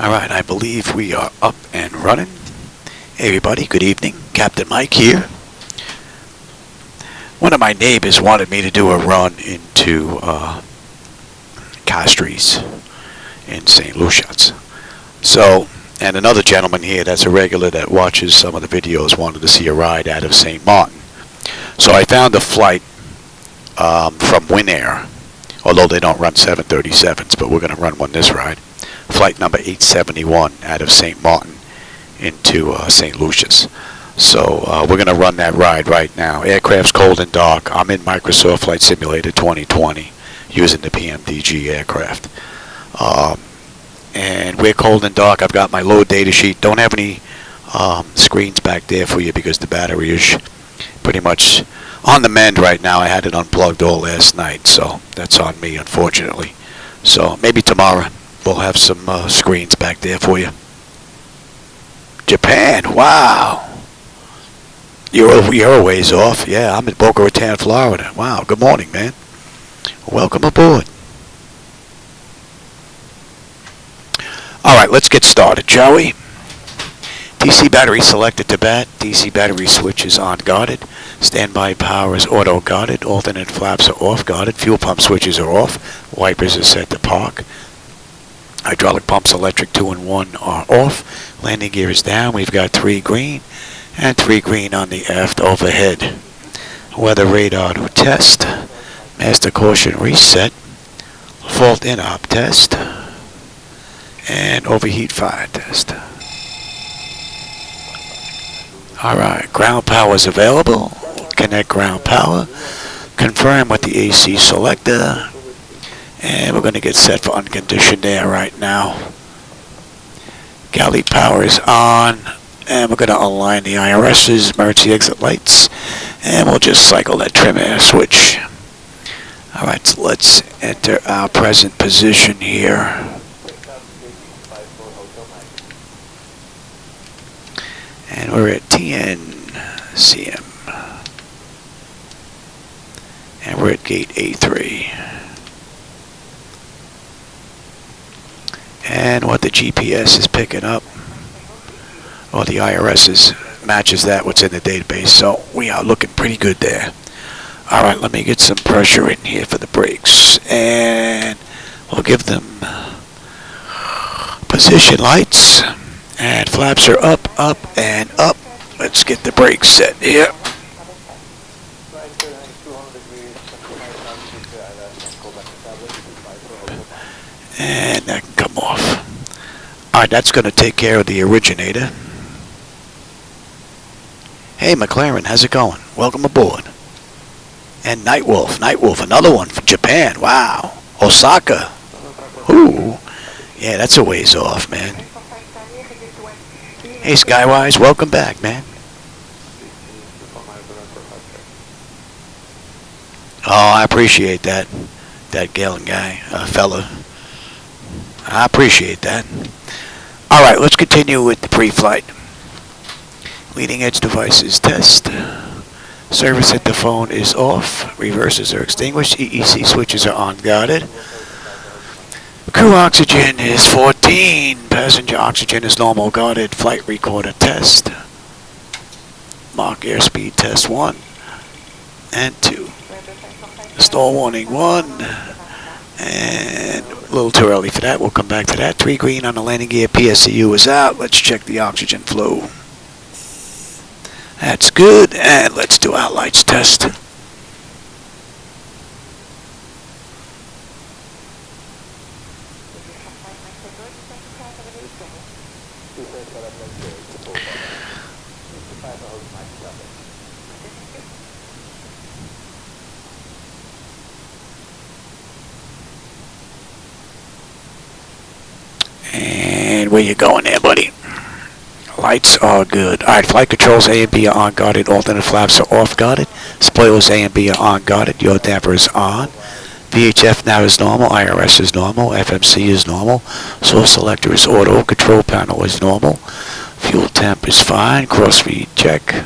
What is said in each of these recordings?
Alright, I believe we are up and running. Hey everybody, good evening. Captain Mike here. One of my neighbors wanted me to do a run into Castries in St. Lucia's. So, and another gentleman here that's a regular that watches some of the videos wanted to see a ride out of St. Martin. So I found a flight from Winair, although they don't run 737s, but we're going to run one this ride. Flight number 871 out of St. Martin into St. Lucia's. So we're going to run that ride right now. Aircraft's cold and dark. I'm in Microsoft Flight Simulator 2020 using the PMDG aircraft. And we're cold and dark. I've got my load data sheet. Don't have any screens back there for you because the battery is pretty much on the mend right now. I had it unplugged all last night, so that's on me, unfortunately. So maybe tomorrow we'll have some screens back there for you. Japan, wow. You're a ways off. Yeah, I'm in Boca Raton, Florida. Wow, good morning, man. Welcome aboard. Alright, let's get started, shall we? DC battery selected to bat. DC battery switch is on guarded. Standby power is auto guarded. Alternate flaps are off guarded. Fuel pump switches are off. Wipers are set to park. Hydraulic pumps, electric 2 and 1 are off. Landing gear is down. We've got 3 green and 3 green on the aft overhead. Weather radar to test. Master caution reset. Fault in-op test. And overheat fire test. Alright, ground power is available. Connect ground power. Confirm with the AC selector. And we're going to get set for unconditioned air right now. Galley power is on. And we're going to align the IRS's, emergency exit lights. And we'll just cycle that trim air switch. Alright, so let's enter our present position here. And we're at TNCM. And we're at gate A3. And what the GPS is picking up, or the IRS matches that what's in the database. So we are looking pretty good there. Alright, let me get some pressure in here for the brakes. And we'll give them position lights. And flaps are up, up, and up. Let's get the brakes set here. And that can come off. Alright, that's going to take care of the originator. Hey McLaren, how's it going? Welcome aboard. And Nightwolf, another one from Japan. Wow. Osaka. Ooh. Yeah, that's a ways off, man. Hey Skywise, welcome back, man. Oh, I appreciate that. That Galen guy, fella. I appreciate that. Alright, let's continue with the pre-flight. Leading edge devices test. Service at the phone is off. Reversers are extinguished. EEC switches are on guarded. Crew oxygen is 14. Passenger oxygen is normal guarded. Flight recorder test. Mach airspeed test 1 and 2. Stall warning 1. And a little too early for that. We'll come back to that. 3 green on the landing gear. PSCU is out. Let's check the oxygen flow. That's good. And let's do our lights test. And where you going there, buddy? Lights are good. Alright, flight controls A and B are on guarded. Alternate flaps are off guarded. Spoilers A and B are on guarded. Your damper is on. VHF now is normal. IRS is normal. FMC is normal. Source selector is auto. Control panel is normal. Fuel temp is fine. Cross feed check.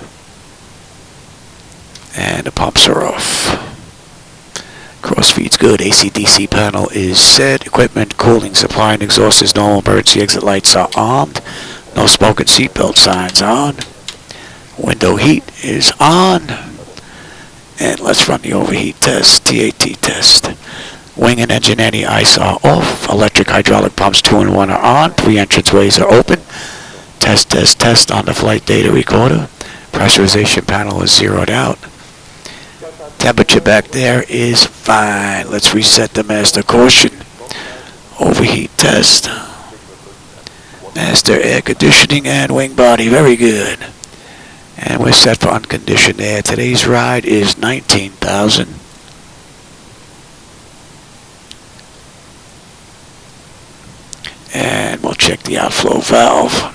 And the pumps are off. Cross feed's good. AC/DC panel is set. Equipment, cooling, supply, and exhaust is normal. Emergency exit lights are armed. No smoking seatbelt signs on. Window heat is on. And let's run the overheat test, TAT test. Wing and engine anti-ice are off. Electric hydraulic pumps 2 and 1 are on. 3 entranceways are open. Test, test, test on the flight data recorder. Pressurization panel is zeroed out. Temperature back there is fine. Let's reset the master caution. Overheat test. Master air conditioning and wing body, very good. And we're set for unconditioned air. Today's ride is 19,000. And we'll check the outflow valve.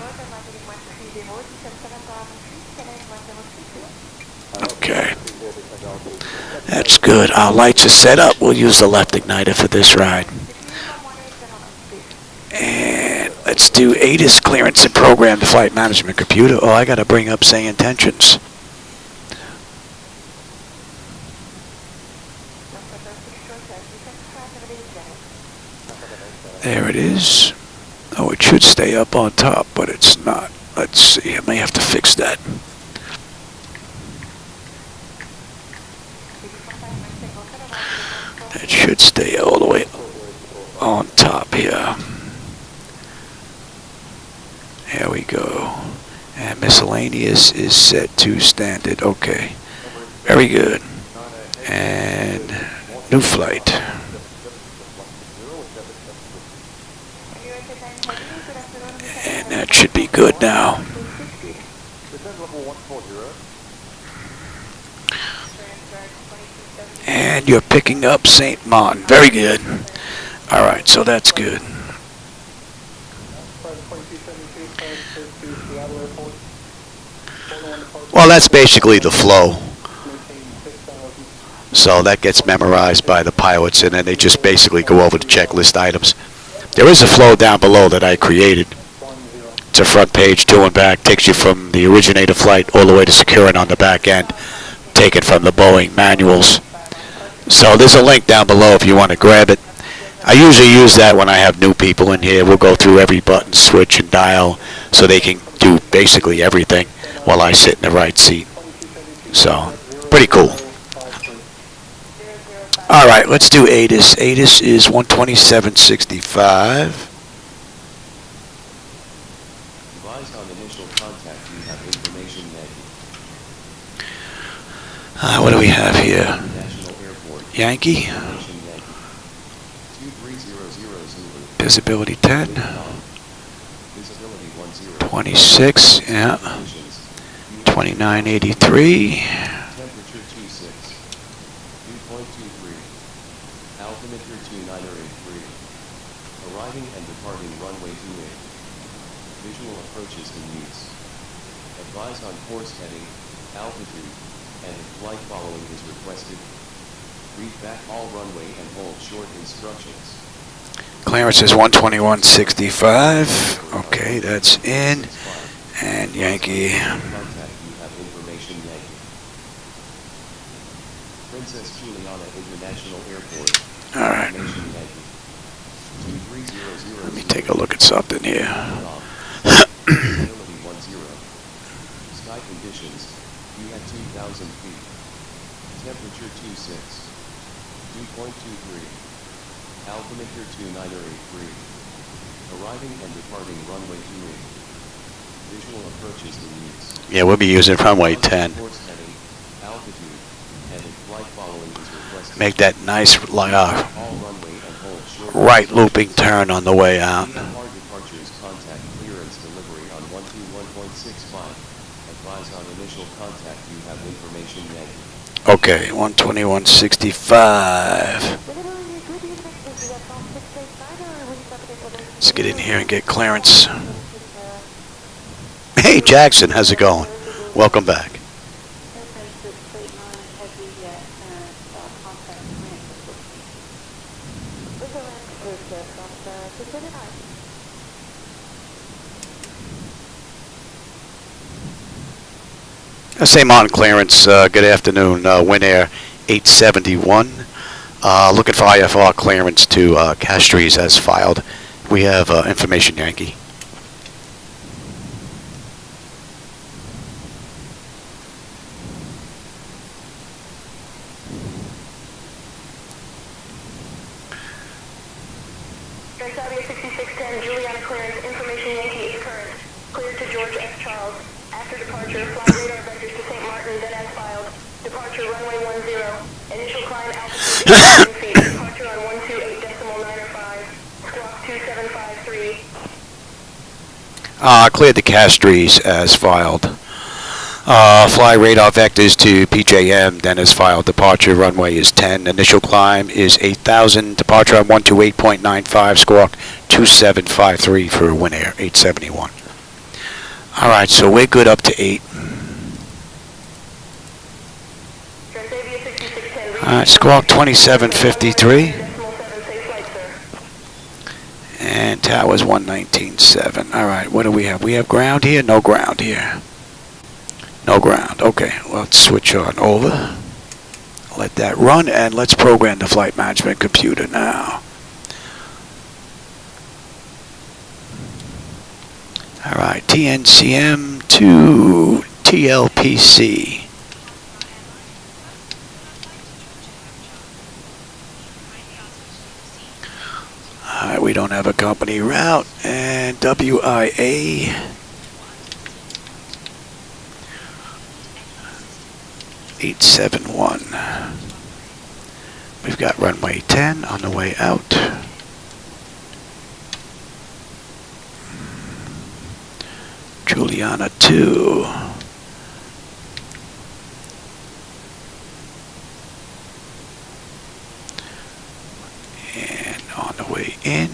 Okay. That's good. Our lights are set up. We'll use the left igniter for this ride. And let's do ATIS clearance and program the flight management computer. Oh, I got to bring up SayIntentions. There it is. Oh, it should stay up on top, but it's not. Let's see. I may have to fix that. It should stay all the way on top here. There we go. And miscellaneous is set to standard. Okay. Very good. And new flight. And that should be good now. And you're picking up St. Mon. Very good. All right, so that's good. Well, that's basically the flow. So that gets memorized by the pilots, and then they just basically go over the checklist items. There is a flow down below that I created. It's a front page, to and back. Takes you from the originator flight all the way to securing on the back end. Take it from the Boeing manuals. So there's a link down below if you want to grab it. I usually use that when I have new people in here. We'll go through every button, switch, and dial so they can do basically everything while I sit in the right seat. So, pretty cool. All right, let's do ATIS. ATIS is 127.65. What do we have here? Yankee. Visibility 10. 26, yeah. 2983. Altimeter 2983. Arriving and departing runway 28. Visual approaches in use. Advise on course heading, altitude, and if flight following is requested. Read back all runway and hold short instructions. Clearance is 121.65. Okay, that's in. And Yankee. Contact you have information Yankee. Princess Juliana International Airport. All right. Let me take a look at something here. Sky conditions. You have 2,000 feet. Temperature 26. 2.23. Altimeter 2983. Arriving and departing runway 28. Visual approaches in use. Yeah, we'll be using runway 10. Course heading, altitude, and if flight following is requested. Make that nice All runway and hold short right looping turn on the way out. Hard departures contact clearance delivery on 121.65. Advise on initial contact you have information Yankee. Okay, 121.65. Let's get in here and get clearance. Hey Jackson, how's it going? Welcome back. Same on clearance. Good afternoon, Winair 871. Looking for IFR clearance to Castries as filed. We have information, Yankee. Transavia 6610, Juliana clearance, information Yankee is current. Cleared to George F. Charles. After departure, fly radar vectors to St. Martin, then as filed. Departure runway 10. Initial climb altitude is 7 feet. Departure on 128.905. Squawk 2753. Cleared the Castries as filed. Fly radar vectors to PJM, then as filed. Departure runway is 10. Initial climb is 8,000. Departure on 128.95. Squawk 2753 for Winair 871. All right, so we're good up to 8. Transavia 6610. All right, squawk 2753. And towers 119.7. All right, what do we have? We have ground here? No ground here. No ground. Okay, let's switch on over. Let that run, and let's program the flight management computer now. All right, TNCM to TLPC. All right, we don't have a company route, and WIA. (871). We've got runway 10 on the way out. Juliana 2. And on the way in.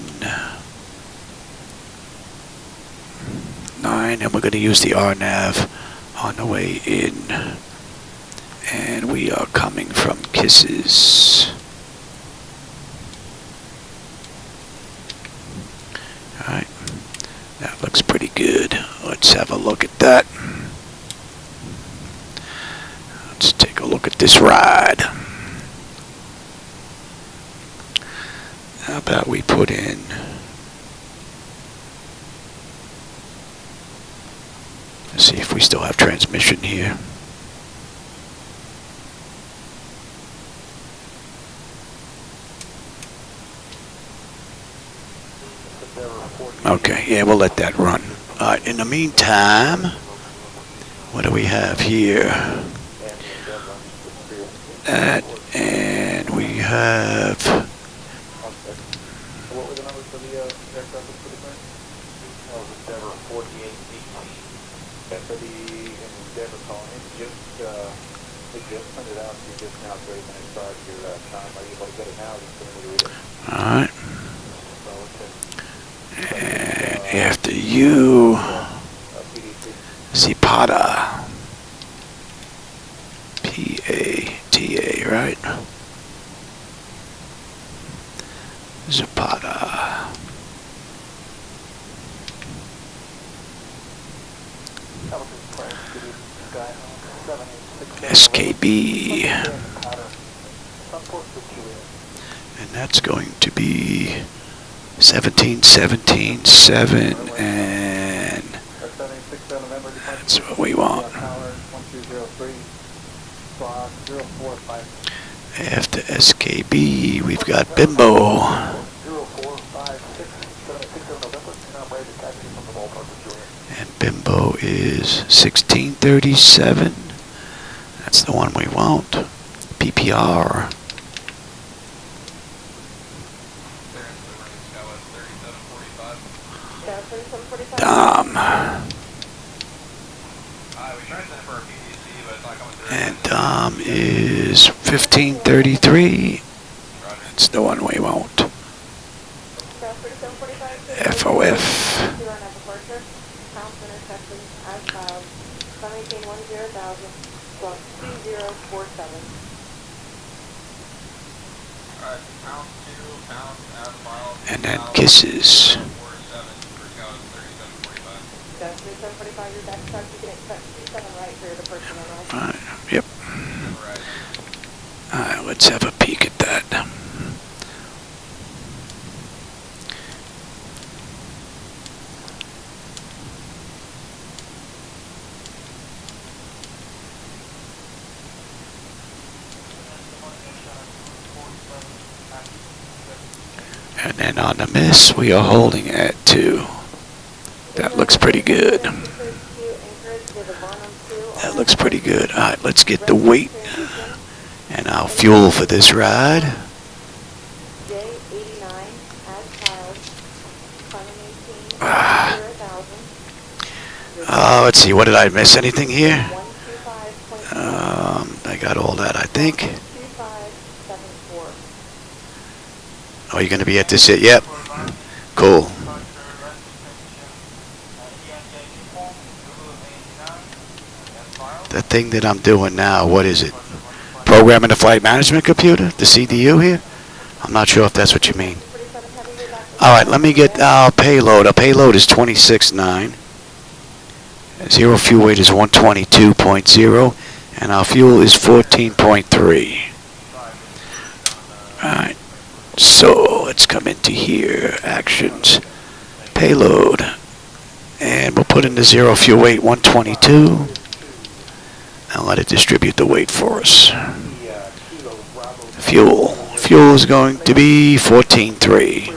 9, and we're going to use the RNAV on the way in. And we are coming from KISES. Alright, that looks pretty good. Let's have a look at that. Let's take a look at this ride. How about we put in let's see if we still have transmission here. Okay, yeah, we'll let that run. Alright, in the meantime, what do we have here? That, and we have... What were the numbers for the aircraft that's for the current? That was Endeavor 48DT. For the Endeavor colony, they just sent it out to you just now, 30 minutes prior to your time. Are you able to get it now? Just going to read it. Alright. And after you, Zapata. P-A-T-A, right? Zapata. SKB. And that's going to be 17-17-7, and that's what we want. After SKB, we've got Bimbo. And Bimbo is 1637. That's the one we want. PPR. Dom. And Dom is 1533. That's the one we want. FOF. And then KISES. Alright, yep. Alright, let's have a peek at that. And on the miss, we are holding at 2. That looks pretty good. That looks pretty good. All right, let's get the weight and our fuel for this ride. Let's see, what did I miss? Anything here? I got all that, I think. Oh, you're going to be at this? Yep. Cool. The thing that I'm doing now, what is it? Programming the flight management computer? The CDU here? I'm not sure if that's what you mean. Alright, let me get our payload. Our payload is 26.9. Zero fuel weight is 122.0. And our fuel is 14.3. Alright. So, let's come into here. Actions. Payload. And we'll put in the zero fuel weight 122. And let it distribute the weight for us. Fuel. Fuel is going to be 14.3.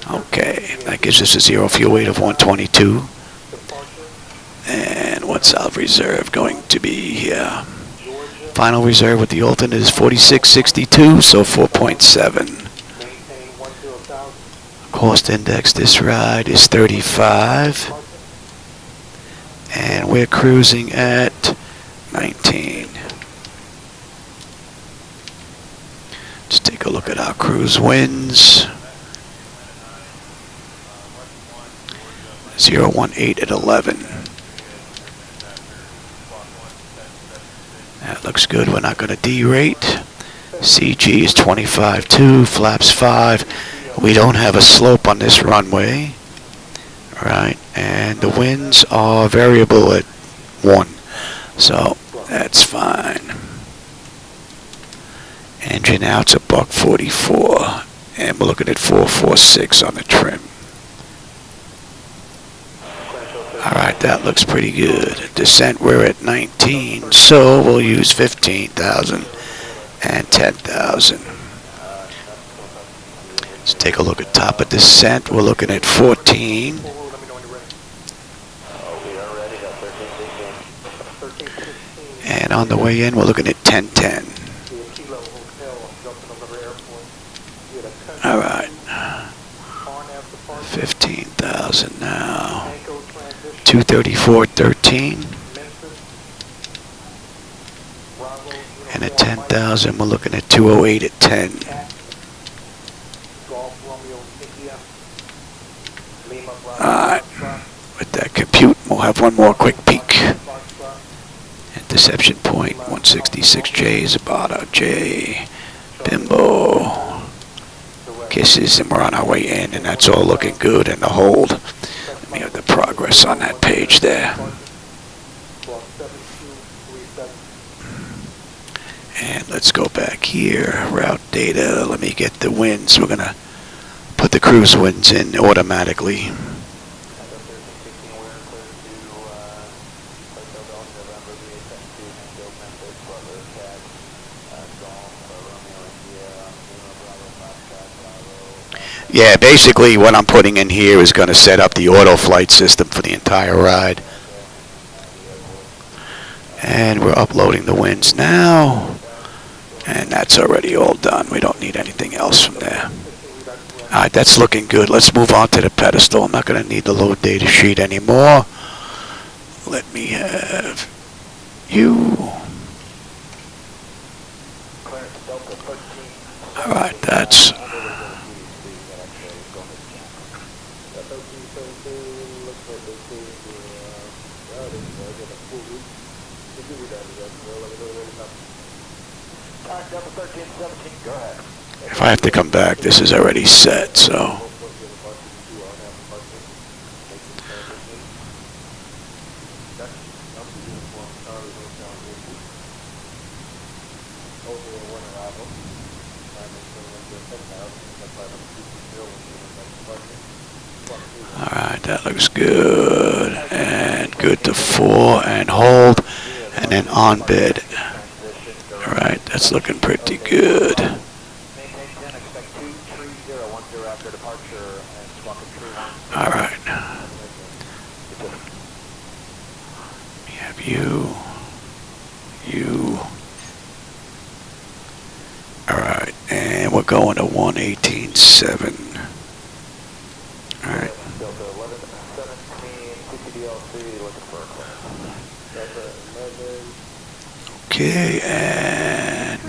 Okay, that gives us a zero fuel weight of 122. And what's our reserve going to be here? Final reserve with the alternate is 46.62, so 4.7. Cost index this ride is 35. And we're cruising at 19. Let's take a look at our cruise winds. 018 at 11. That looks good. We're not going to derate. CG is 25.2, flaps 5. We don't have a slope on this runway. Right, and the winds are variable at 1. So that's fine. Engine out's a $144. And we're looking at 446 on the trim. Alright, that looks pretty good. Descent, we're at 19, so we'll use 15,000 and 10,000. Let's take a look at top of descent. We're looking at 14. And on the way in, we're looking at 1010. Alright. 15,000 now. 234.13. And at 10,000, we're looking at 208 at 10. Alright. With that compute, we'll have one more quick peek. At deception point, 166J is about our J. Bimbo. Kisses, and we're on our way in, and that's all looking good in the hold. Let me have the progress on that page there. And let's go back here. Route data. Let me get the winds. We're going to put the cruise winds in automatically. Yeah, basically what I'm putting in here is going to set up the auto flight system for the entire ride. And we're uploading the winds now. And that's already all done. We don't need anything else from there. Alright, that's looking good. Let's move on to the pedestal. I'm not going to need the load data sheet anymore. Let me have you. Alright, that's... If I have to come back, this is already set, so... Alright, that looks good. And good to 4 and hold. And then on bid. Alright, that's looking pretty good. after departure and squawk true 1. All right. We have you. All right, and we're going to 118.7. All right. Delta 1117, CTDLC, looking for a clear. Delta 11. Okay, and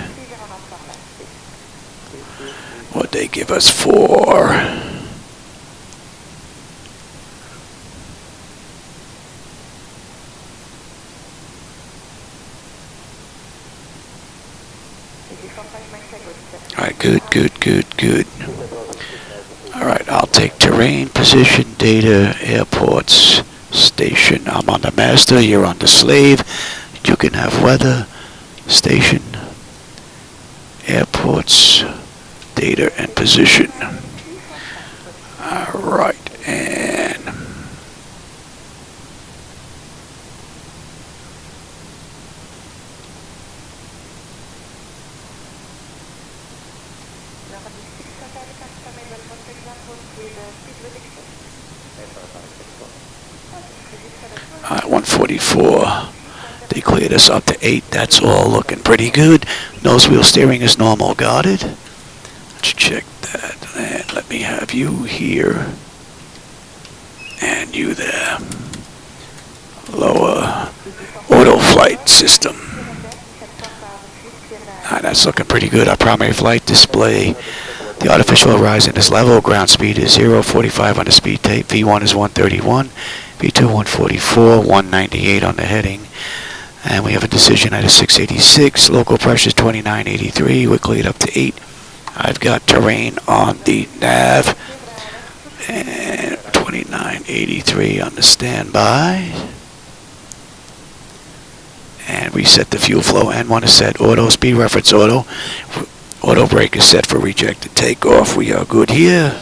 what they give us for? All right, good. All right, I'll take terrain, position, data, airports, station. I'm on the master, you're on the slave. You can have weather, station, airports, data, and position. All right, and all right, 144. They cleared us up to 8. That's all looking pretty good. Nose wheel steering is normal. Got it? Let's check that. And let me have you here. And you there. Lower auto flight system. That's looking pretty good. Our primary flight display. The artificial horizon is level. Ground speed is 0.45 on the speed tape. V1 is 131. V2 144. 198 on the heading. And we have a decision at a 686. Local pressure is 2983. We're cleared up to 8. I've got terrain on the nav. And 2983 on the standby. And reset the fuel flow. N1 is set. Auto. Speed reference auto. Auto brake is set for rejected takeoff. We are good here.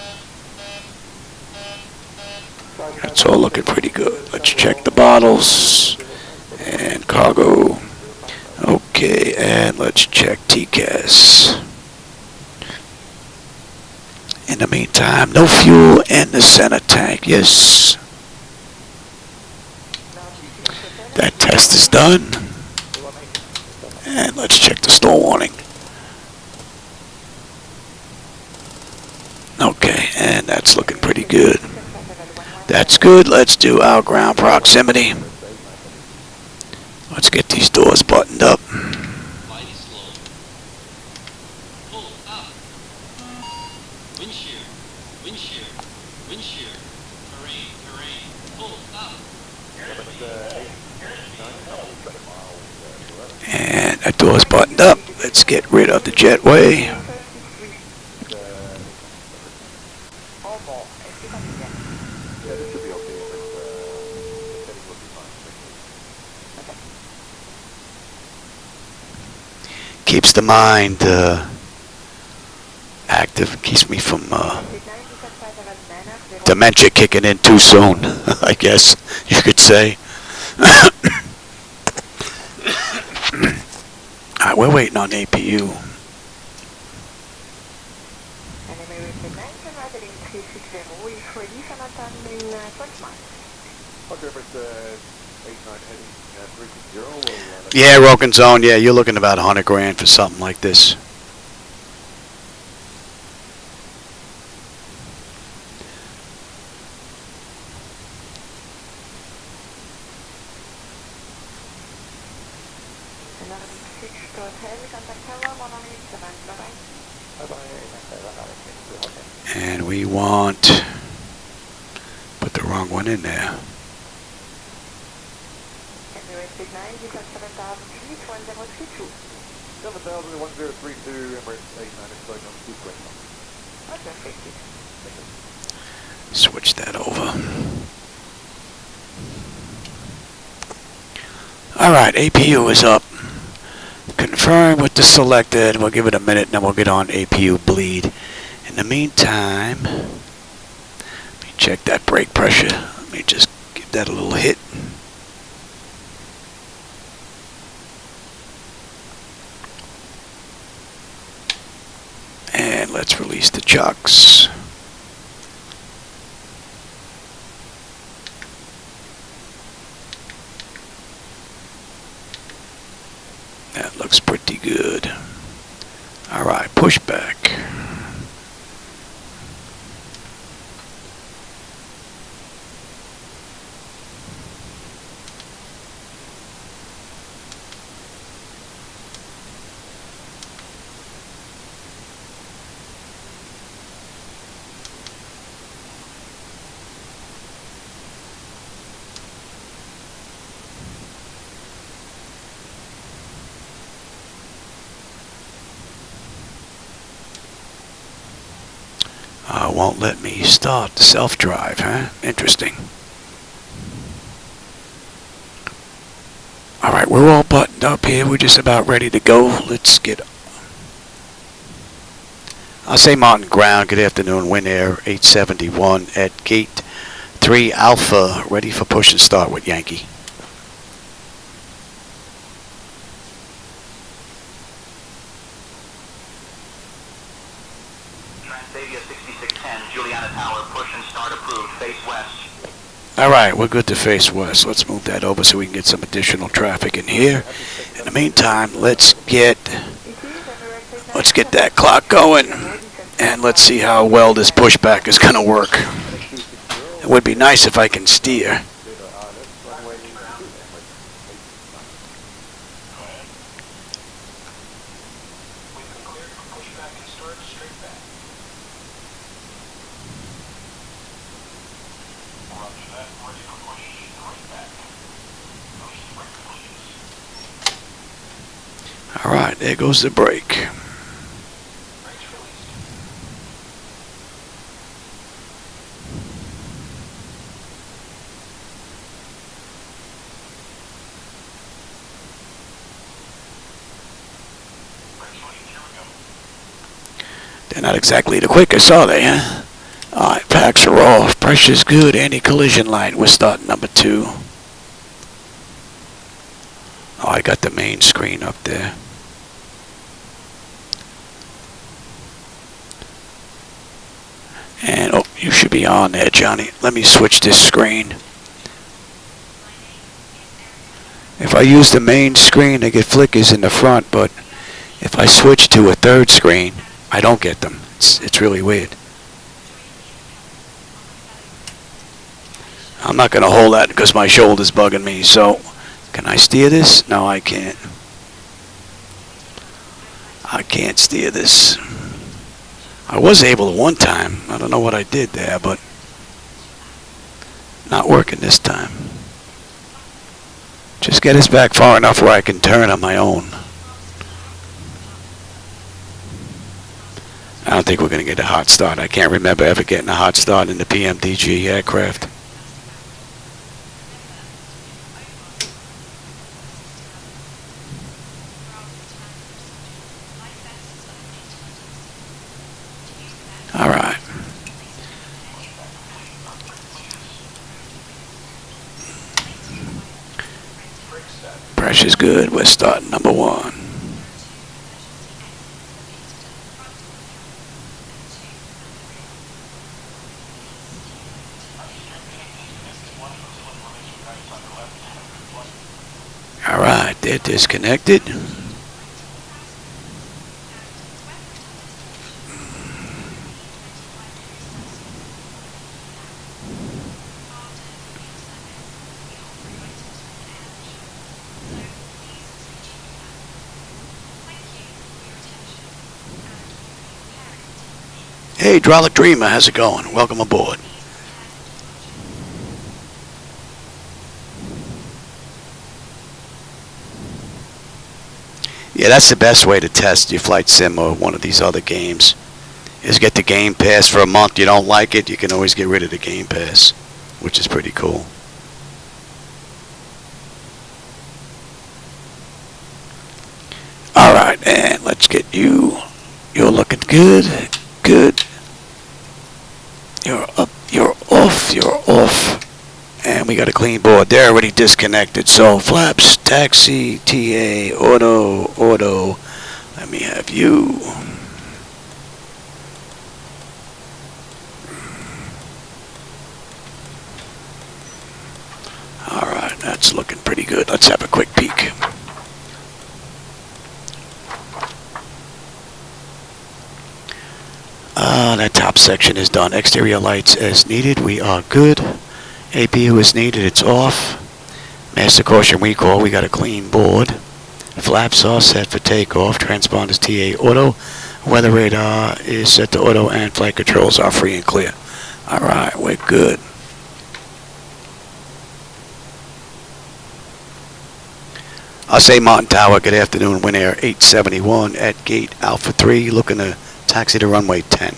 That's all looking pretty good. Let's check the bottles. And cargo. Okay, and let's check TCAS. In the meantime, no fuel in the center tank. Yes. That test is done. And let's check the stall warning. Okay, and that's looking pretty good. That's good. Let's do our ground proximity. Let's get these doors buttoned up. Flight is slow. Pull up. Wind shear. Wind shear. Wind shear. Terrain. Pull up. And that door's buttoned up. Let's get rid of the jetway. Keeps the mind active, keeps me from dementia kicking in too soon, I guess you could say. Alright, we're waiting on APU. Yeah, Roken Zone, yeah, you're looking about 100 grand for something like this. And we want, put the wrong one in there. Switch that over. Alright, APU is up. Confirm with the selected. We'll give it a minute and then we'll get on APU bleed. In the meantime, let me check that brake pressure. Let me just give that a little hit. And let's release the chocks. Pushback. Won't let me start the self-drive, huh? Interesting. Alright, we're all buttoned up here. We're just about ready to go. Let's get... I'll say Martin Ground. Good afternoon, Winair 871 at Gate 3 Alpha. Ready for push and start with Yankee. Alright, we're good to face west. Let's move that over so we can get some additional traffic in here. In the meantime, let's get that clock going, and let's see how well this pushback is going to work. It would be nice if I can steer. Alright, there goes the brake. They're not exactly the quickest, are they, huh? Alright, packs are off. Pressure's good. Anti-collision light. We're starting number 2. Oh, I got the main screen up there. And, oh, you should be on there, Johnny. Let me switch this screen. If I use the main screen, I get flickers in the front, but if I switch to a third screen, I don't get them. It's really weird. I'm not going to hold that because my shoulder's bugging me, so can I steer this? No, I can't. I can't steer this. I was able to one time. I don't know what I did there, but not working this time. Just get us back far enough where I can turn on my own. I don't think we're going to get a hot start. I can't remember ever getting a hot start in the PMDG aircraft. All right. Pressure's good. We're starting number 1. All right, they're disconnected. Hey, Hydraulic Dreamer, how's it going? Welcome aboard. Yeah, that's the best way to test your flight sim or one of these other games, is get the game pass for a month. You don't like it, you can always get rid of the game pass, which is pretty cool. Alright, and let's get you. You're looking good. Good. You're up, you're off. And we got a clean board. They're already disconnected. So flaps, taxi, TA, auto. Let me have you. Alright, that's looking pretty good. Let's have a quick peek. that top section is done. Exterior lights as needed. We are good. APU is needed. It's off. Master caution recall. We got a clean board. Flaps are set for takeoff. Transponders TA auto. Weather radar is set to auto, and flight controls are free and clear. All right, we're good. Say Mountain Tower, good afternoon. Winair 871 at gate Alpha 3, looking to taxi to runway 10.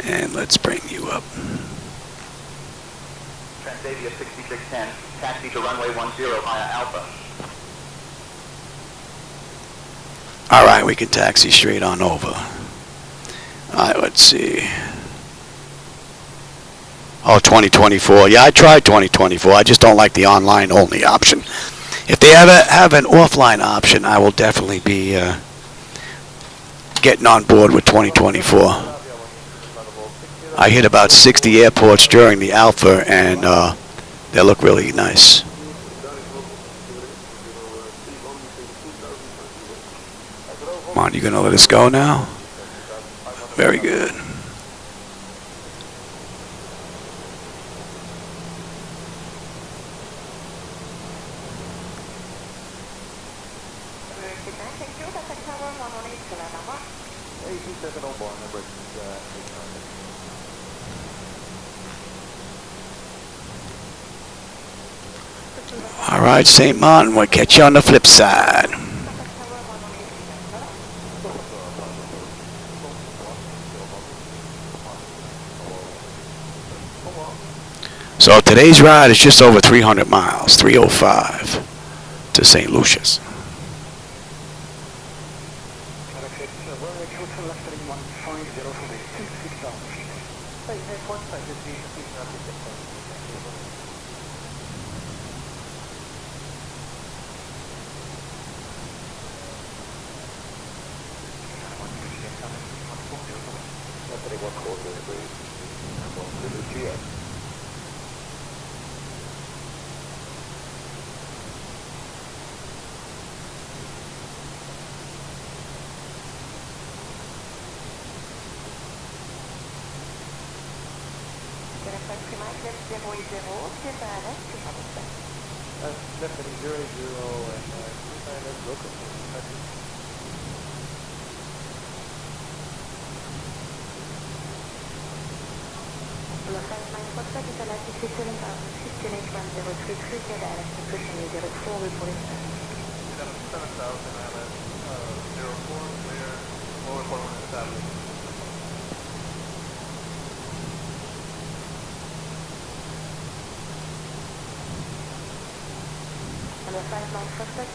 And let's bring you up. Transavia 6610, taxi to runway 10 via Alpha. All right, we can taxi straight on over. All right, let's see. Oh, 2024. Yeah, I tried 2024. I just don't like the online only option. If they ever have an offline option, I will definitely be getting on board with 2024. I hit about 60 airports during the Alpha, and they look really nice. Come on, you gonna let us go now? Very good. All right, St. Martin, we'll catch you on the flip side. So today's ride is just over 300 miles, 305 to St. Lucia's.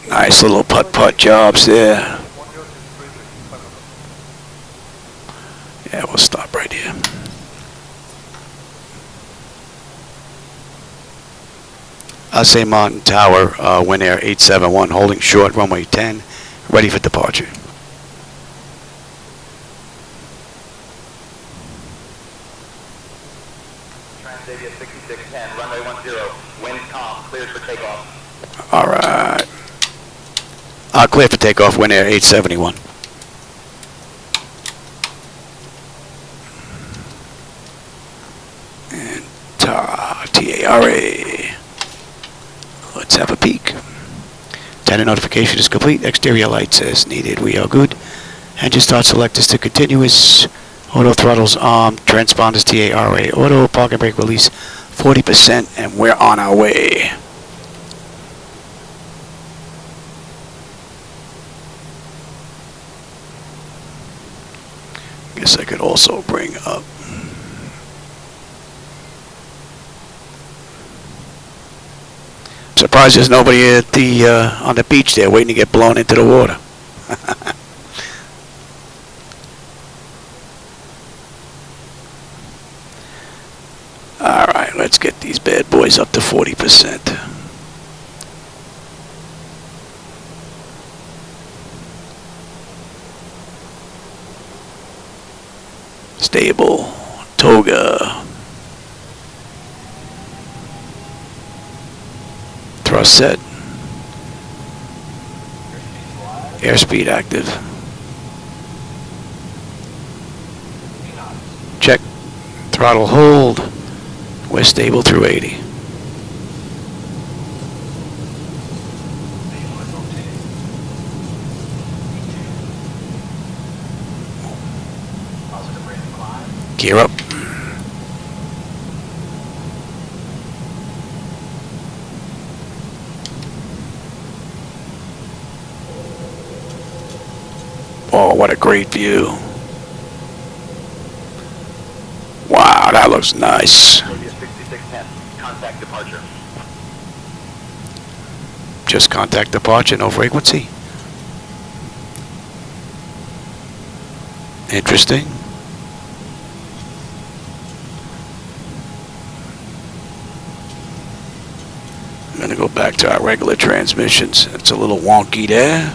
Nice little putt-putt jobs there. Yeah, we'll stop right here. Say Mountain Tower, Winair 871, holding short, runway 10, ready for departure. Transavia 6610, runway 10, wind calm, cleared for takeoff. All right. Clear for takeoff, Winair 871. And TARA. Let's have a peek. Data notification is complete. Exterior lights as needed. We are good. Engine start select is to continuous. Auto throttles armed. Transponders TARA. Auto parking brake release 40%, and we're on our way. Guess I could also bring up. Surprised there's nobody at the on the beach there waiting to get blown into the water. All right, let's get these bad boys up to 40%. Stable, toga, thrust set, airspeed active. Throttle hold. We're stable through 80. Gear up. Oh, what a great view. Wow, that looks nice. 6610, contact departure. Just contact departure, no frequency. Interesting. I'm going to go back to our regular transmissions. It's a little wonky there.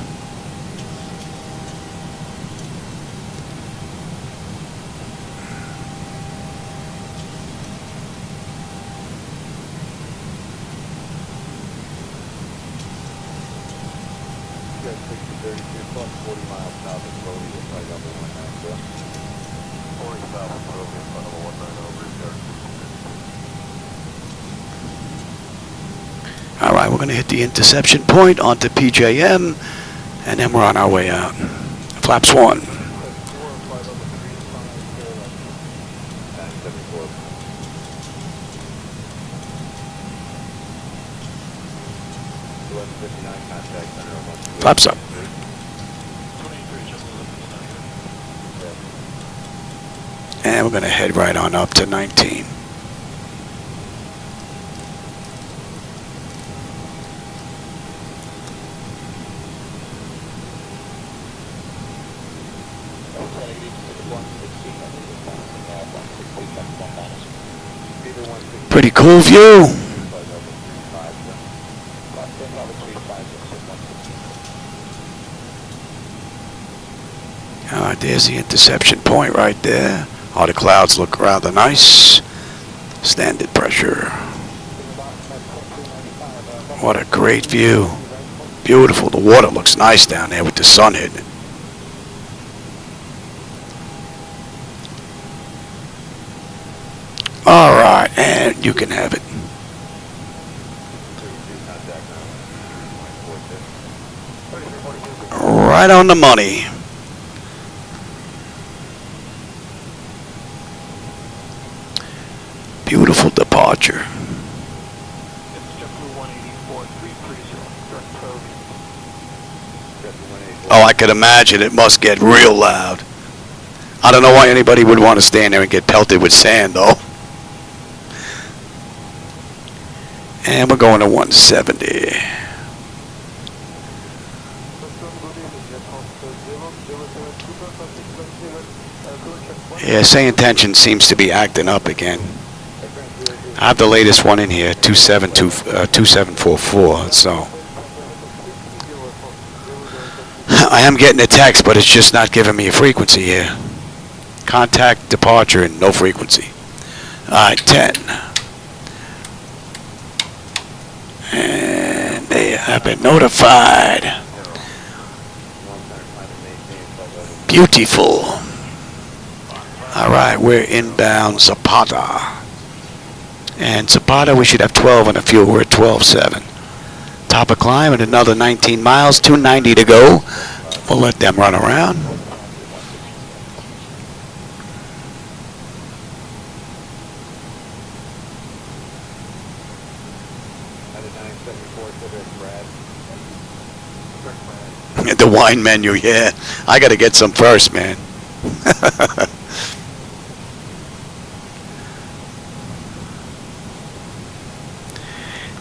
All right, we're going to hit the interception point onto PJM, and then we're on our way out. Flaps 1. Flaps up. And we're going to head right on up to 19. Pretty cool view. There's the interception point right there. All the clouds look rather nice. Standard pressure. What a great view. Beautiful. The water looks nice down there with the sun hitting it. All right, and you can have it. Right on the money. Beautiful departure. Oh, I could imagine it must get real loud. I don't know why anybody would want to stand there and get pelted with sand, though. And we're going to 170. Yeah, SayIntentions seems to be acting up again. I have the latest one in here, 2744, so. I am getting a text, but it's just not giving me a frequency here. Contact departure and no frequency. Alright, 10. And they have been notified. Beautiful. Alright, we're inbound Zapata. And Zapata, we should have 12 on the fuel. We're at 12.7. Top of climb at another 19 miles, 290 to go. We'll let them run around. The wine menu, yeah. I got to get some first, man.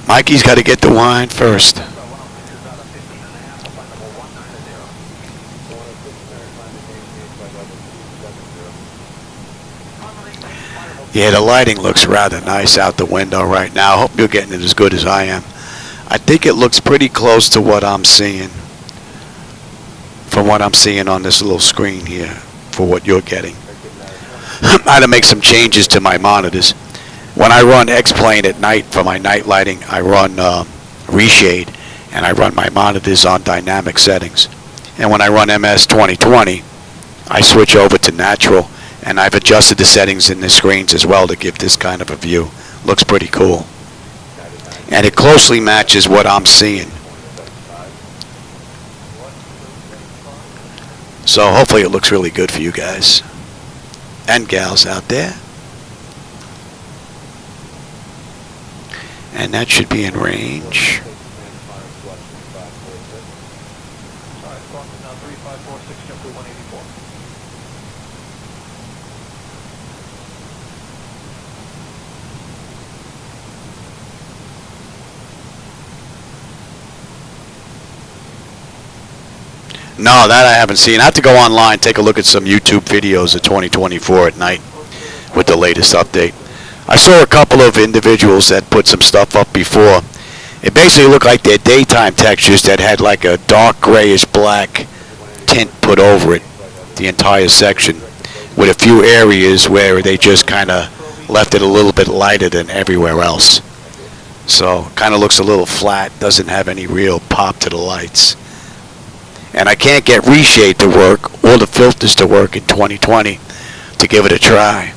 Mikey's got to get the wine first. Yeah, the lighting looks rather nice out the window right now. I hope you're getting it as good as I am. I think it looks pretty close to what I'm seeing. From what I'm seeing on this little screen here, for what you're getting. I had to make some changes to my monitors. When I run X-Plane at night for my night lighting, I run reshade, and I run my monitors on dynamic settings. And when I run MS 2020, I switch over to natural, And I've adjusted the settings in the screens as well to give this kind of a view. Looks pretty cool. And it closely matches what I'm seeing. So hopefully it looks really good for you guys and gals out there. And that should be in range. No, that I haven't seen. I have to go online, take a look at some YouTube videos of 2024 at night with the latest update. I saw a couple of individuals that put some stuff up before. It basically looked like their daytime textures that had like a dark grayish black tint put over it, the entire section, with a few areas where they just kind of left it a little bit lighter than everywhere else. So kind of looks a little flat, doesn't have any real pop to the lights. And I can't get reshade to work or the filters to work in 2020 to give it a try.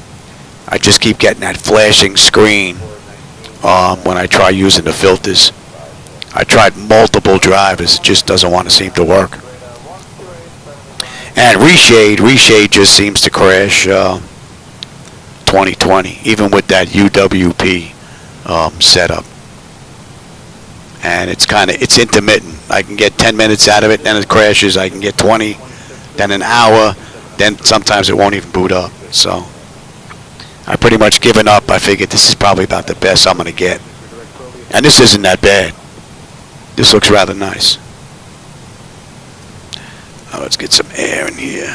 I just keep getting that flashing screen when I try using the filters. I tried multiple drivers, it just doesn't want to seem to work. And reshade just seems to crash 2020, even with that UWP setup. And it's intermittent. I can get 10 minutes out of it, then it crashes. I can get 20, then an hour, then sometimes it won't even boot up. So I pretty much given up. I figured this is probably about the best I'm going to get. And this isn't that bad. This looks rather nice. Now let's get some air in here.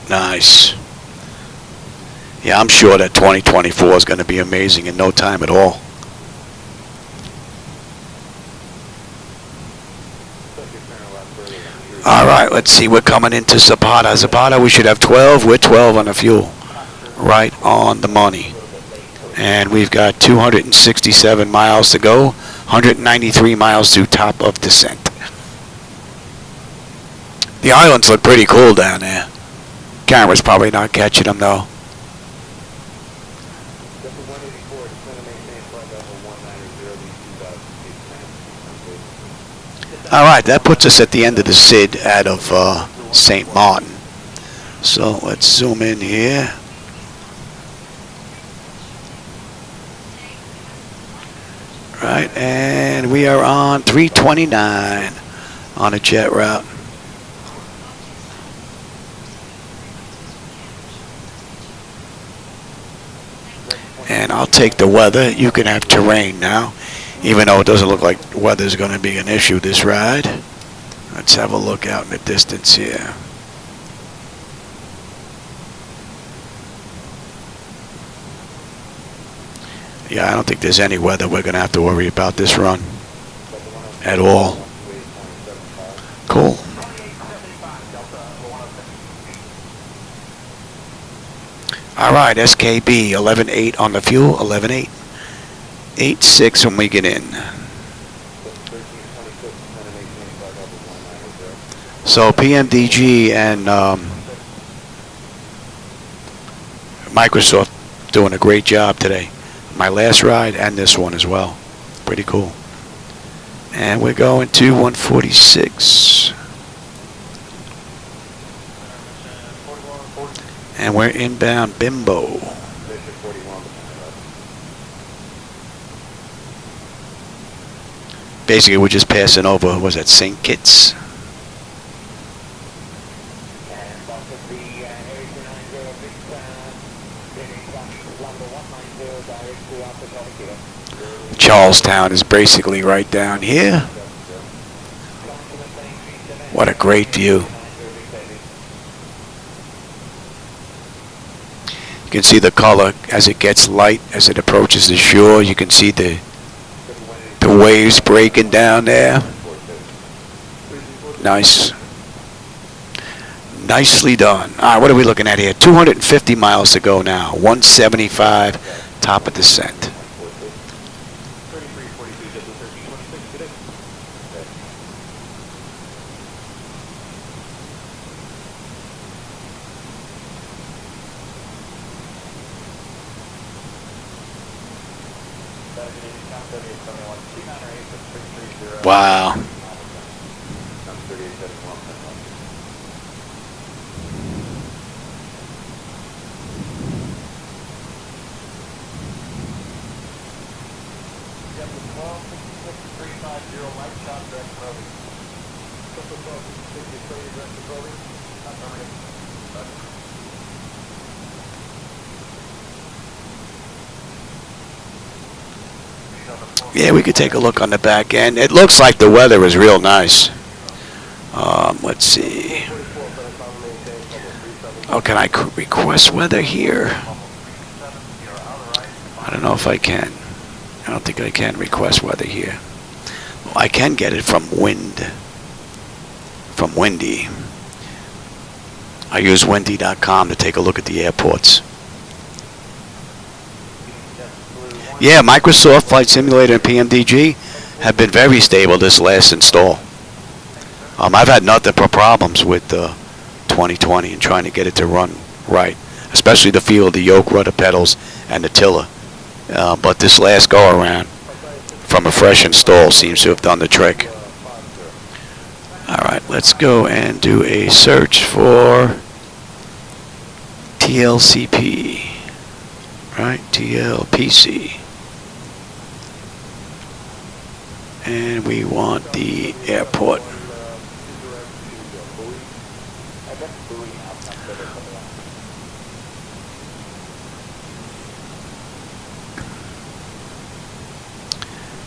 Nice. Yeah, I'm sure that 2024 is going to be amazing in no time at all. All right, let's see. We're coming into Zapata. Zapata, we should have 12. We're 12 on the fuel. Right on the money. And we've got 267 miles to go. 193 miles to top of descent. The islands look pretty cool down there. Camera's probably not catching them though. Alright, that puts us at the end of the SID out of St. Martin. So let's zoom in here. Right, and we are on 329 on a jet route. And I'll take the weather. You can have terrain now, even though it doesn't look like weather's going to be an issue this ride. Let's have a look out in the distance here. Yeah, I don't think there's any weather we're going to have to worry about this run at all. Cool. All right, SKB 11.8 on the fuel, 11.8. 8.6 when we get in. So PMDG and Microsoft doing a great job today. My last ride and this one as well. Pretty cool. And we're going to 146. And we're inbound Bimbo. Basically, we're just passing over, was that St. Kitts? Charlestown is basically right down here. What a great view. You can see the color as it gets light, as it approaches the shore. You can see the waves breaking down there. Nice. Nicely done. All right, what are we looking at here? 250 miles to go now. 175, top of descent. 3342, just 1326, good day. Okay. Wow. Yeah, we could take a look on the back end. It looks like the weather is real nice. Let's see. Oh, can I request weather here? I don't know if I can. I don't think I can request weather here. Well, I can get it from Windy. I use windy.com to take a look at the airports. Yeah, Microsoft Flight Simulator and PMDG have been very stable this last install. I've had nothing but problems with 2020 and trying to get it to run right, especially the feel of the yoke, rudder pedals, and the tiller. But this last go around from a fresh install seems to have done the trick. Alright, let's go and do a search for TLCP, right? TLPC. And we want the airport.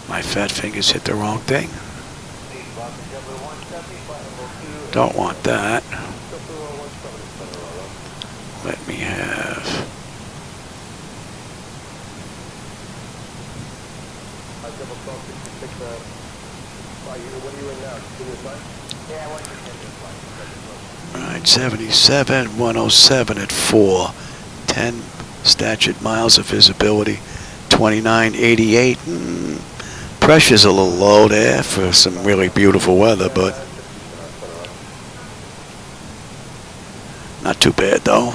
My fat fingers hit the wrong thing. Don't want that. Let me have. Alright, 77, 107 at 4. 10 statute miles of visibility. 2988. Pressure's a little low there for some really beautiful weather, but not too bad though.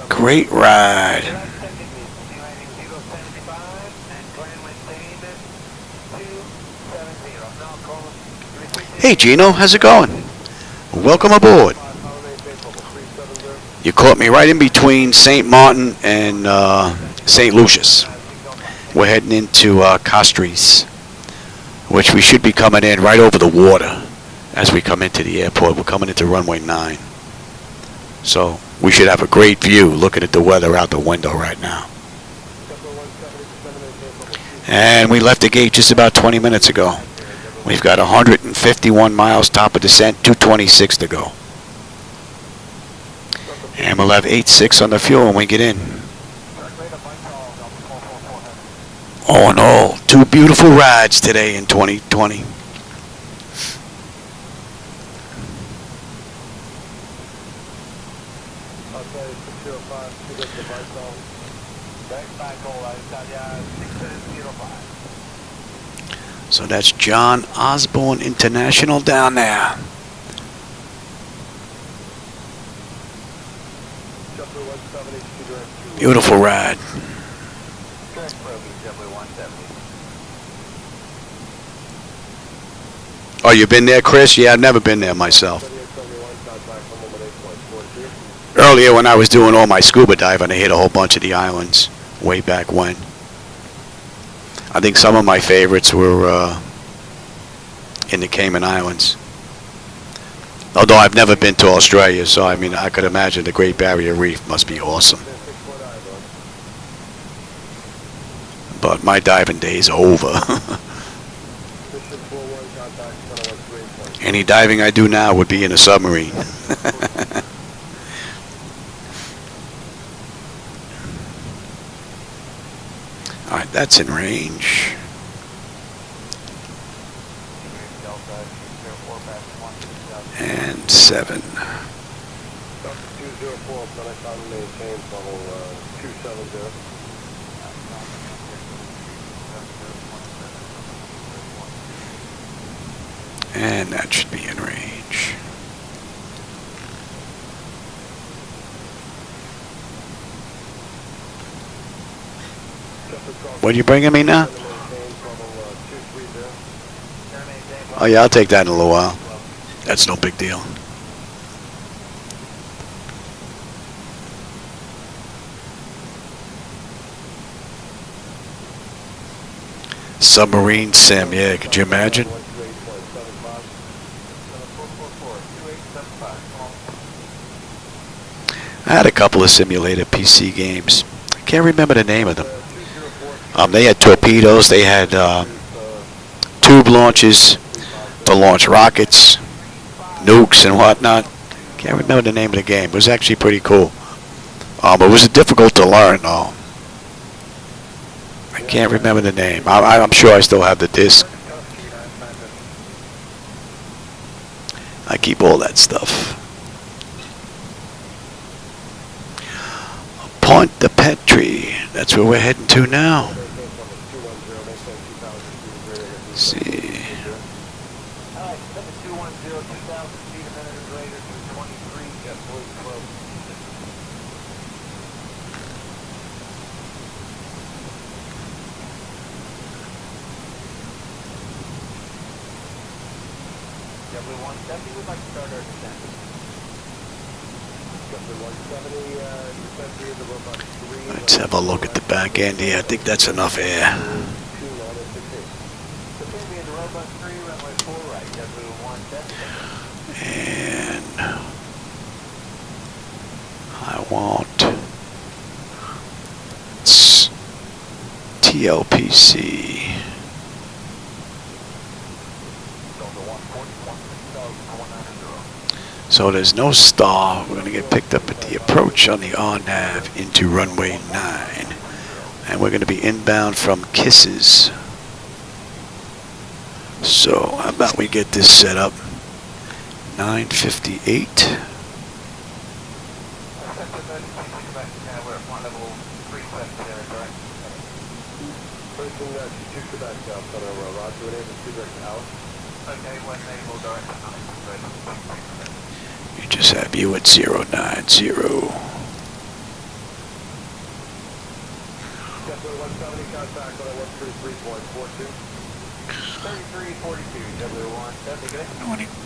Great ride. Hey Gino, how's it going? Welcome aboard. You caught me right in between St. Martin and St. Lucius. We're heading into Castries, which we should be coming in right over the water as we come into the airport. We're coming into runway 9. So we should have a great view looking at the weather out the window right now. And we left the gate just about 20 minutes ago. We've got 151 miles top of descent, 226 to go. And we'll have 86 on the fuel when we get in. All in all, 2 beautiful rides today in 2020. So that's John Osborne International down there. Beautiful ride. Oh, you've been there, Chris? Yeah, I've never been there myself. Earlier when I was doing all my scuba diving, I hit a whole bunch of the islands way back when. I think some of my favorites were in the Cayman Islands. Although I've never been to Australia, so I mean, I could imagine the Great Barrier Reef must be awesome. But my diving days are over. Any diving I do now would be in a submarine. That's in range. And 7. Delta 204, Flight on maintain level 270. And that should be in range. What are you bringing me now? Oh yeah, I'll take that in a little while. That's no big deal. Submarine sim, yeah, could you imagine? I had a couple of simulated PC games. I can't remember the name of them. They had torpedoes, they had tube launches to launch rockets, nukes and whatnot. Can't remember the name of the game. It was actually pretty cool. It was difficult to learn though. I can't remember the name. I'm sure I still have the disc. I keep all that stuff. Point the Petrie. That's where we're heading to now. Let's see. Let's have a look at the back end here. I think that's enough air. And I want TLPC. So there's no star. We're going to get picked up at the approach on the RNAV into runway 9. And we're going to be inbound from KISES. So how about we get this set up? 9:58. You just have you at 090.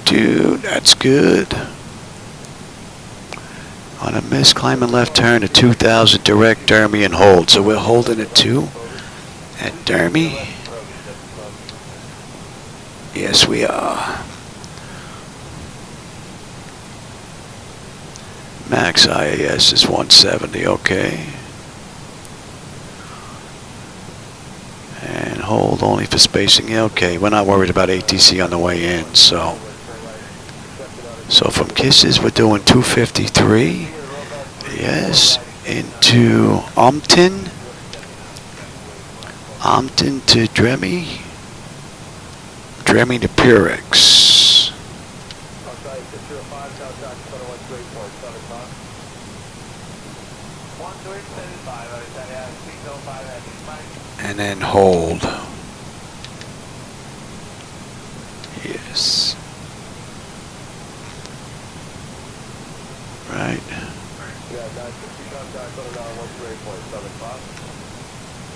Dude, that's good. On a miss, climb and left turn to 2000 direct Dermy and hold. So we're holding at 2 at Dermy. Yes, we are. Max IAS is 170, okay. And hold only for spacing, yeah, okay. We're not worried about ATC on the way in, so. So from KISES, we're doing 253. Yes, into Ompton. Ompton to Dremy. Dremy to Purex. And then hold. Yes. Right.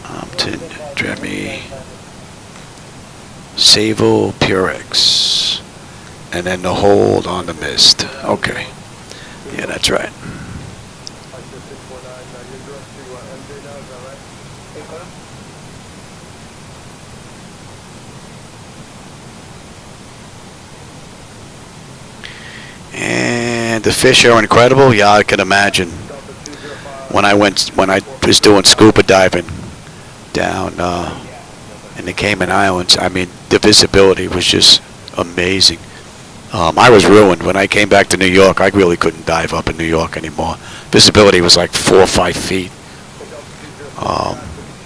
Ompton, Dremy, Sable, Purex. And then the hold on the mist. Okay. Yeah, that's right. And the fish are incredible. Yeah, I can imagine. When I was doing scuba diving down in the Cayman Islands, I mean, the visibility was just amazing. I was ruined when I came back to New York. I really couldn't dive up in New York anymore. Visibility was like 4 or 5 feet.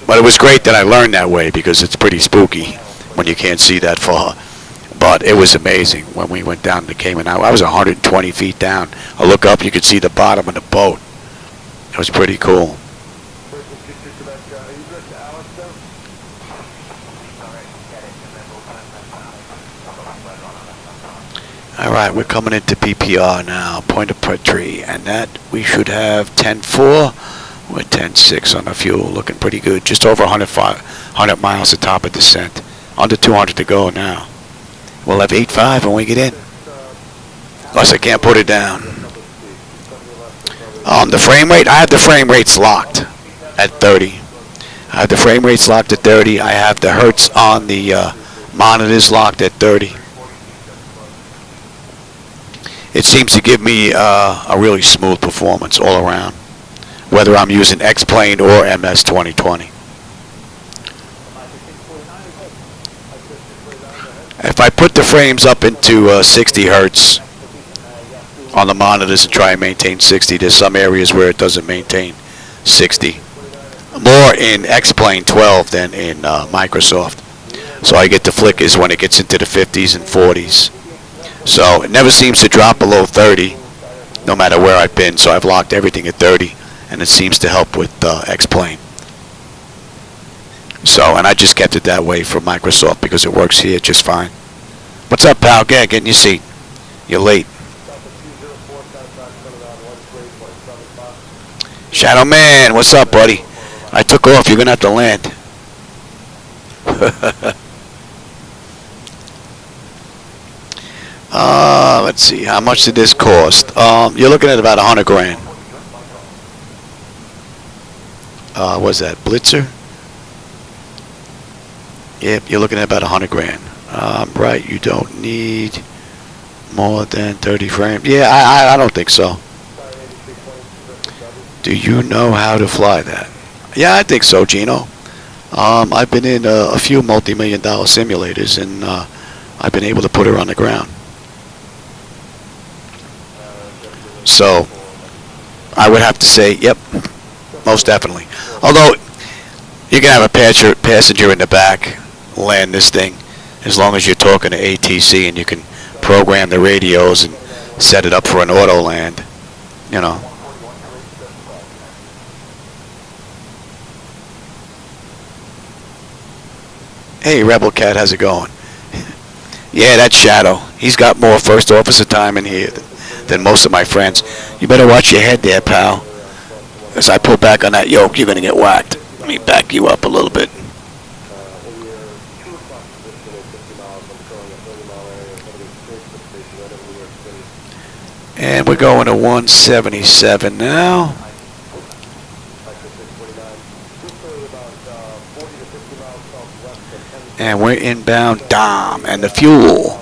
But it was great that I learned that way because it's pretty spooky when you can't see that far. But it was amazing when we went down to Cayman Islands. I was 120 feet down. I look up, you could see the bottom of the boat. It was pretty cool. All right, we're coming into PPR now, point of entry, and that we should have 10.4 with 10.6 on the fuel, looking pretty good. Just over 100 miles at top of descent, under 200 to go now. We'll have 8.5 when we get in. Plus, I can't put it down. The frame rate, I have the frame rates locked at 30. I have the frame rates locked at 30. I have the hertz on the monitors locked at 30. It seems to give me a really smooth performance all around, whether I'm using X-Plane or MS 2020. If I put the frames up into 60 hertz on the monitors and try and maintain 60, there's some areas where it doesn't maintain 60. More in X-Plane 12 than in Microsoft. So I get the flickers when it gets into the 50s and 40s. So it never seems to drop below 30, no matter where I've been. So I've locked everything at 30, and it seems to help with X-Plane. So, and I just kept it that way for Microsoft because it works here just fine. What's up, pal? Get in your seat. You're late. Shadow Man, what's up, buddy? I took off. You're going to have to land. Let's see. How much did this cost? You're looking at about 100 grand. What's that? Blitzer? Yep, you're looking at about 100 grand. Right, you don't need more than 30 frames. Yeah, I don't think so. Do you know how to fly that? Yeah, I think so, Gino. I've been in a few multi-million-dollar simulators, and I've been able to put her on the ground. So, I would have to say, yep, most definitely. Although, you can have a passenger in the back land this thing, as long as you're talking to ATC and you can program the radios and set it up for an auto land, you know. Hey, Rebel Cat, how's it going? Yeah, that's Shadow. He's got more first officer time in here than most of my friends. You better watch your head there, pal. As I pull back on that yoke, you're going to get whacked. Let me back you up a little bit. And we're going to 177 now. And we're inbound Dom. And the fuel,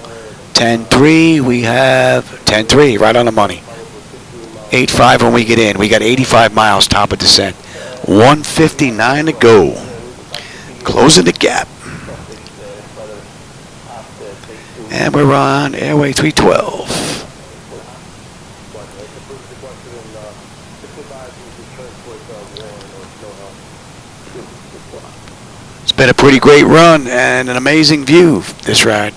10.3, we have 10.3, right on the money. 8.5 when we get in. We got 85 miles top of descent. 159 to go. Closing the gap. And we're on airway 312. It's been a pretty great run and an amazing view, this ride.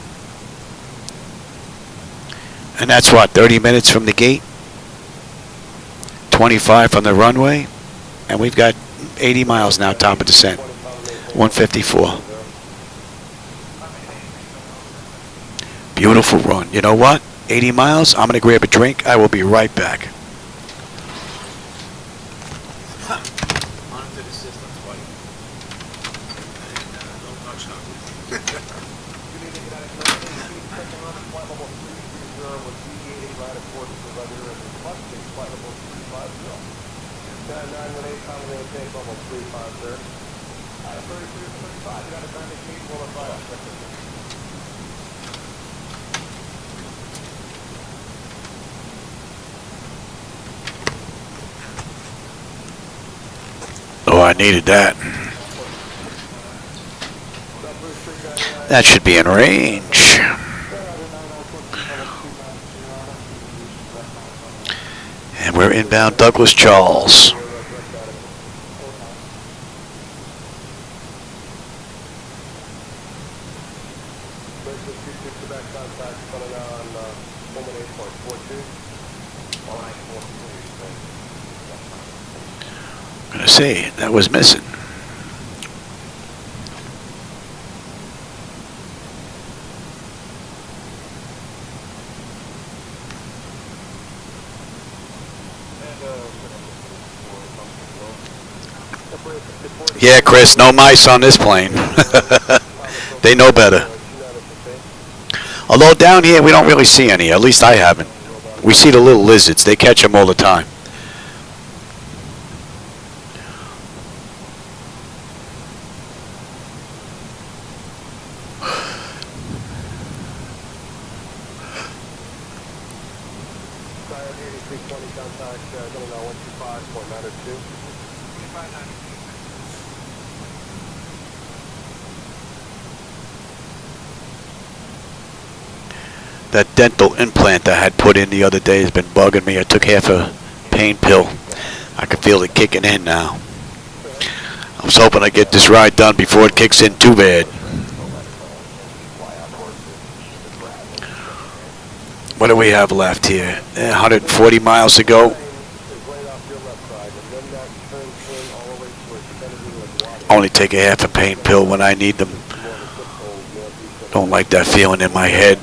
And that's what, 30 minutes from the gate? 25 from the runway? And we've got 80 miles now, top of descent. 154. Beautiful run. You know what? 80 miles. I'm going to grab a drink. I will be right back. Monitor the systems, buddy. Don't touch nothing. Oh, I needed that. That should be in range. And we're inbound Douglas Charles. Gonna say that was missing. Yeah, Chris, no mice on this plane. They know better. Although down here we don't really see any. At least I haven't. We see the little lizards. They catch them all the time. That dental implant I had put in the other day has been bugging me. I took half a pain pill. I can feel it kicking in now. I was hoping I'd get this ride done before it kicks in too bad. What do we have left here? 140 miles to go. Only take a half a pain pill when I need them. Don't like that feeling in my head.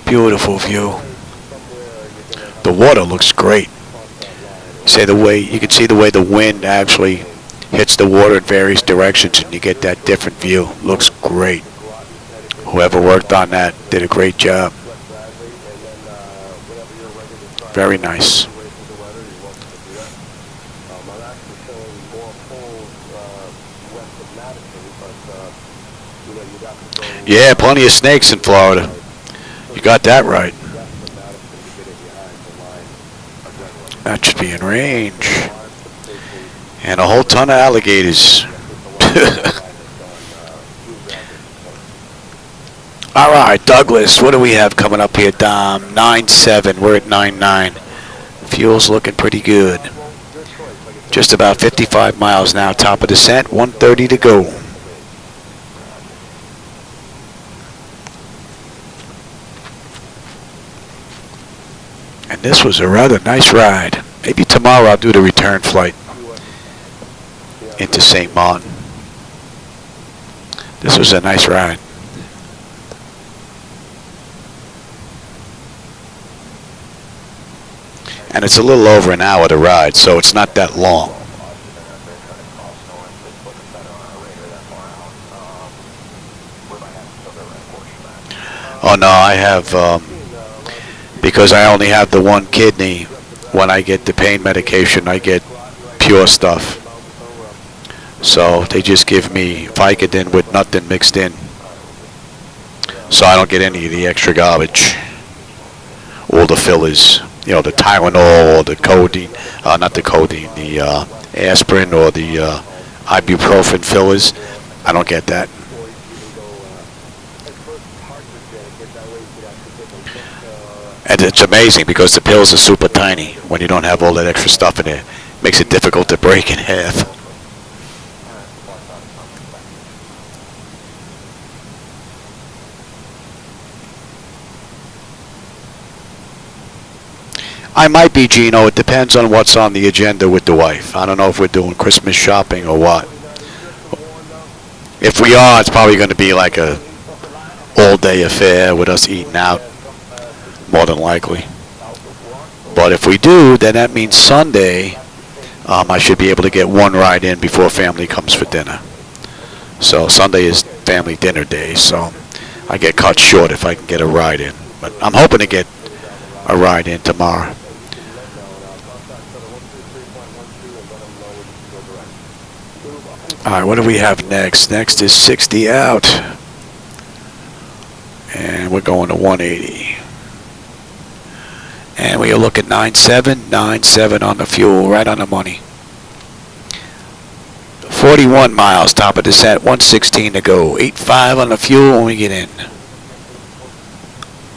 Beautiful view. The water looks great. Say the way you can see the way the wind actually hits the water in various directions, and you get that different view. Looks great. Whoever worked on that did a great job. Very nice. Yeah, plenty of snakes in Florida. You got that right. That should be in range. And a whole ton of alligators. All right, Douglas, what do we have coming up here, Dom? 9.7, we're at 9.9. Fuel's looking pretty good. Just about 55 miles now, top of descent, 130 to go. And this was a rather nice ride. Maybe tomorrow I'll do the return flight into St. Martin. This was a nice ride. And it's a little over an hour to ride, so it's not that long. Oh no, I have, because I only have the one kidney, when I get the pain medication, I get pure stuff. So they just give me Vicodin with nothing mixed in. So I don't get any of the extra garbage. All the fillers. You know, the Tylenol or the codeine, not the codeine, the aspirin or the ibuprofen fillers. I don't get that. And it's amazing because the pills are super tiny when you don't have all that extra stuff in there. Makes it difficult to break in half. I might be, Gino. It depends on what's on the agenda with the wife. I don't know if we're doing Christmas shopping or what. If we are, it's probably going to be like a all-day affair with us eating out, more than likely. But if we do, then that means Sunday, I should be able to get one ride in before family comes for dinner. So Sunday is family dinner day, so I get cut short if I can get a ride in. But I'm hoping to get a ride in tomorrow. All right, what do we have next? Next is 60 out. And we're going to 180. And we are looking 9.7 on the fuel, right on the money. 41 miles, top of descent, 116 to go. 8.5 on the fuel when we get in.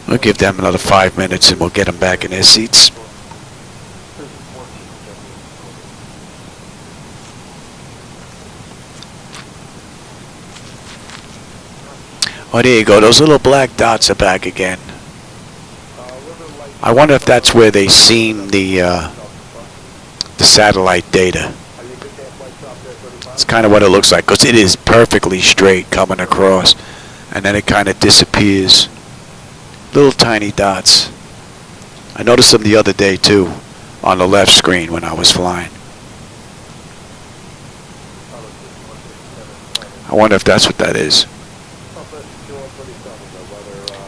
We'll give them another 5 minutes and we'll get them back in their seats. Oh, there you go. Those little black dots are back again. I wonder if that's where they seam the satellite data. It's kind of what it looks like, because it is perfectly straight coming across, and then it kind of disappears. Little tiny dots. I noticed them the other day too, on the left screen when I was flying. I wonder if that's what that is.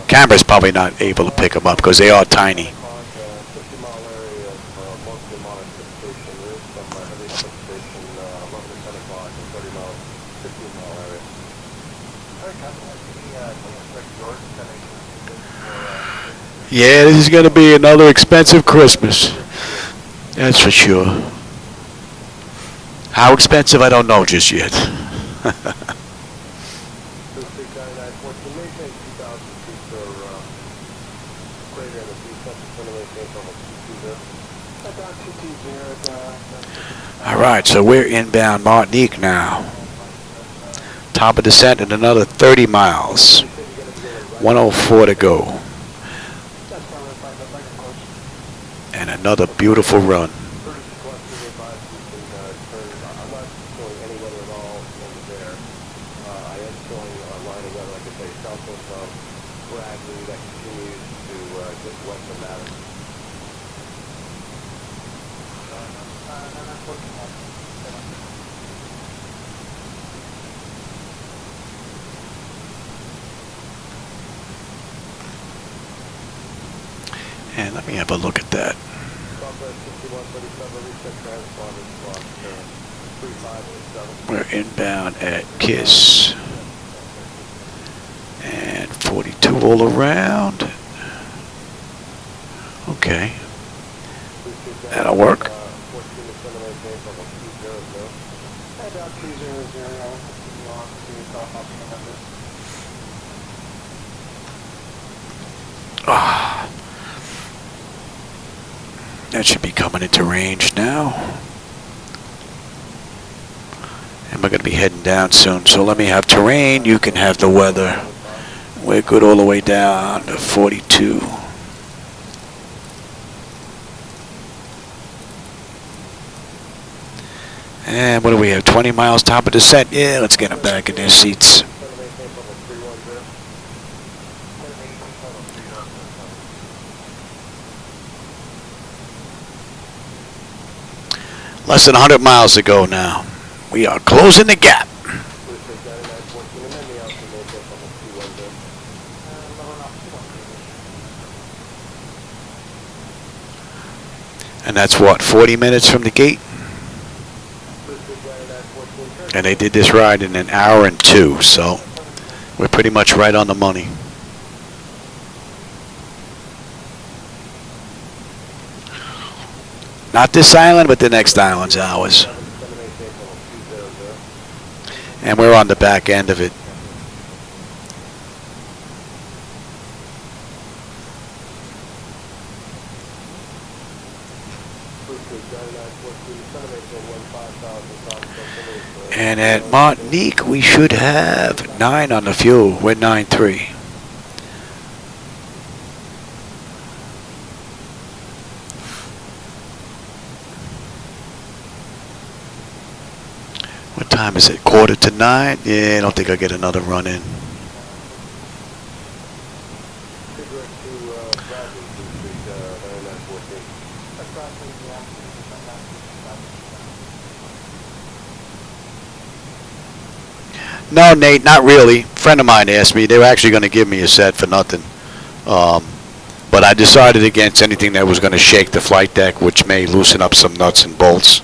Camera's probably not able to pick them up because they are tiny. Yeah, this is going to be another expensive Christmas. That's for sure. How expensive, I don't know just yet. All right, so we're inbound Martinique now. Top of descent in another 30 miles. 104 to go. And another beautiful run. And let me have a look at that. We're inbound at KISS. And 42 all around. Okay. That'll work. Ah. That should be coming into range now. And we're going to be heading down soon. So let me have terrain. You can have the weather. We're good all the way down to 42. And what do we have? 20 miles top of descent. Yeah, let's get them back in their seats. Less than 100 miles to go now. We are closing the gap. And that's what, 40 minutes from the gate? And they did this ride in an hour and 2, so we're pretty much right on the money. Not this island, but the next island's ours. And we're on the back end of it. And at Martinique, we should have 9 on the fuel. We're 9.3. What time is it? 8:45? Yeah, I don't think I'll get another run in. No, Nate, not really. A friend of mine asked me. They were actually going to give me a set for nothing. But I decided against anything that was going to shake the flight deck, which may loosen up some nuts and bolts.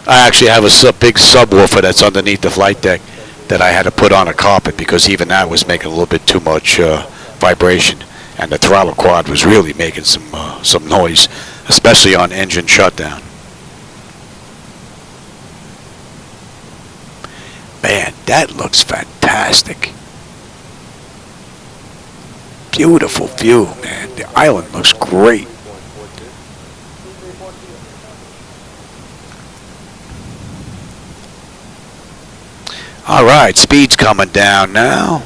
I actually have a big subwoofer that's underneath the flight deck that I had to put on a carpet because even that was making a little bit too much vibration. And the throttle quad was really making some noise, especially on engine shutdown. Man, that looks fantastic. Beautiful view, man. The island looks great. All right, speed's coming down now.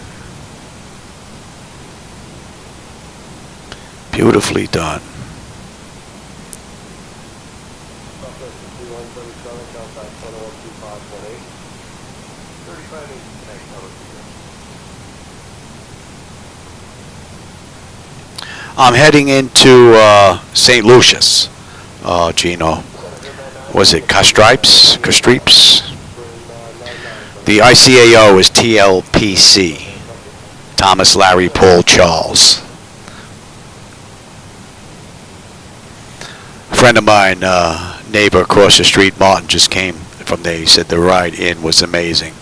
Beautifully done. I'm heading into St. Lucius, Gino. Was it Castries? The ICAO is TLPC. Thomas, Larry, Paul, Charles. A friend of mine, neighbor across the street, Martin, just came from there. He said the ride in was amazing.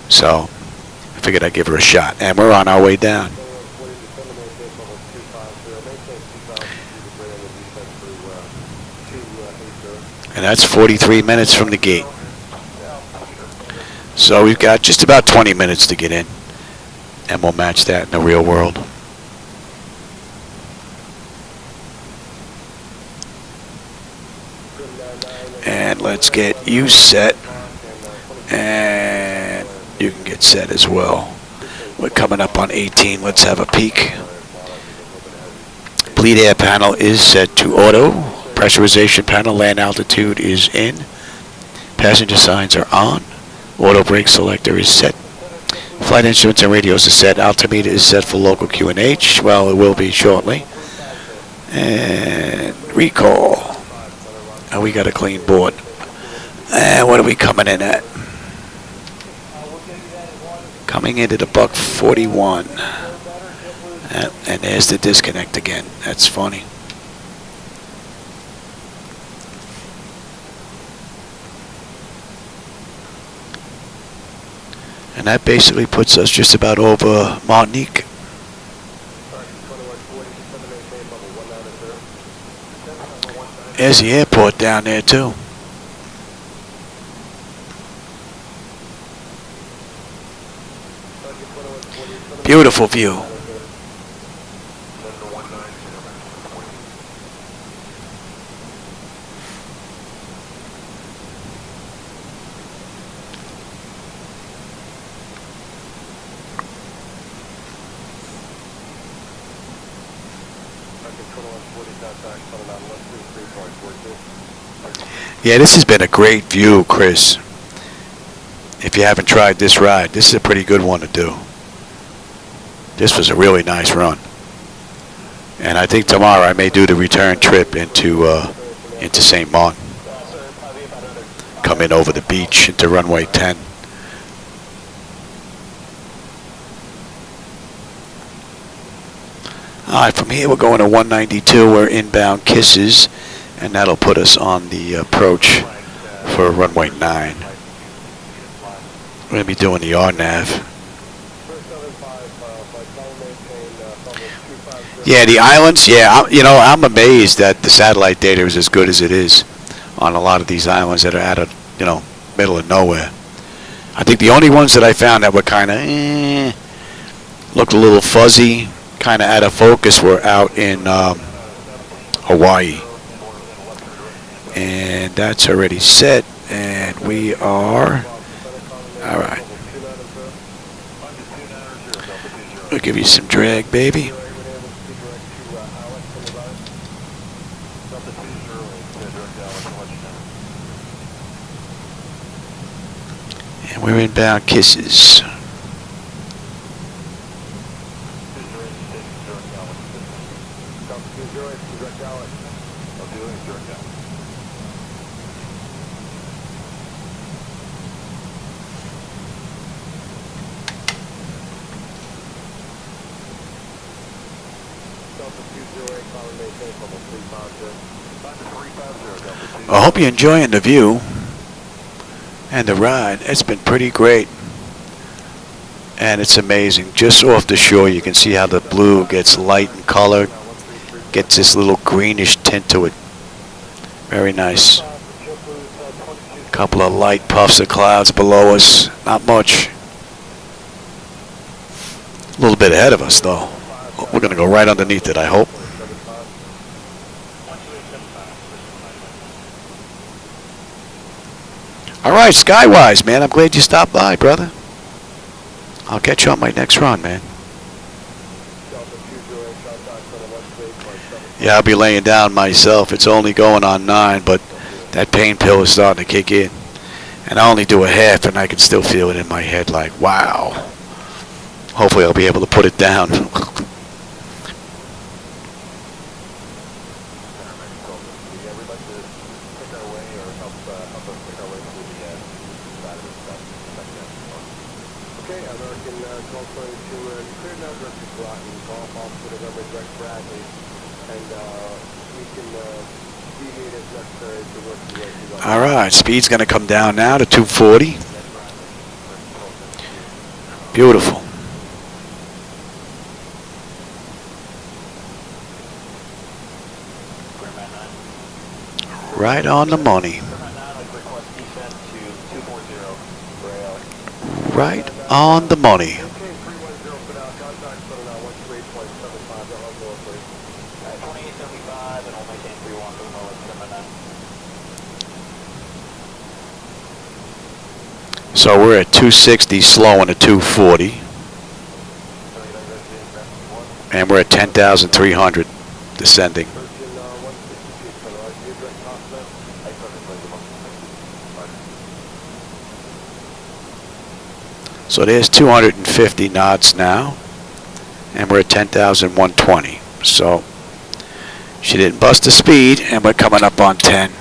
So I figured I'd give her a shot. And we're on our way down. And that's 43 minutes from the gate. So we've got just about 20 minutes to get in. And we'll match that in the real world. And let's get you set. And you can get set as well. We're coming up on 18. Let's have a peek. Bleed air panel is set to auto. Pressurization panel, land altitude is in. Passenger signs are on. Auto brake selector is set. Flight instruments and radios are set. Altimeter is set for local QNH. Well, it will be shortly. And recall. And we got a clean board. And what are we coming in at? Coming in at $141. And there's the disconnect again. That's funny. And that basically puts us just about over Martinique. There's the airport down there too. Beautiful view. Yeah, this has been a great view, Chris. If you haven't tried this ride, this is a pretty good one to do. This was a really nice run. And I think tomorrow I may do the return trip into St. Martin. Come in over the beach into runway 10. All right, from here we're going to 192. We're inbound KISES, and that'll put us on the approach for runway 9. We're going to be doing the RNAV. Yeah, the islands, yeah, I'm amazed that the satellite data is as good as it is on a lot of these islands that are out of, middle of nowhere. I think the only ones that I found that were kind of, looked a little fuzzy, kind of out of focus were out in Hawaii. And that's already set, and we are, all right. We'll give you some drag, baby. And we're inbound KISES. I hope you're enjoying the view and the ride. It's been pretty great. And it's amazing. Just off the shore, you can see how the blue gets light in color, gets this little greenish tint to it. Very nice. A couple of light puffs of clouds below us. Not much. A little bit ahead of us, though. We're going to go right underneath it, I hope. All right, Skywise, man. I'm glad you stopped by, brother. I'll catch you on my next run, man. Yeah, I'll be laying down myself. It's only going on 9, but that pain pill is starting to kick in. And I only do a half, and I can still feel it in my head like, wow. Hopefully I'll be able to put it down. All right, speed's going to come down now to 240. Beautiful. Right on the money. Right on the money. So we're at 260, slowing at 240. And we're at 10,300, descending. So there's 250 knots now. And we're at 10,120. So she didn't bust the speed, and we're coming up on 10.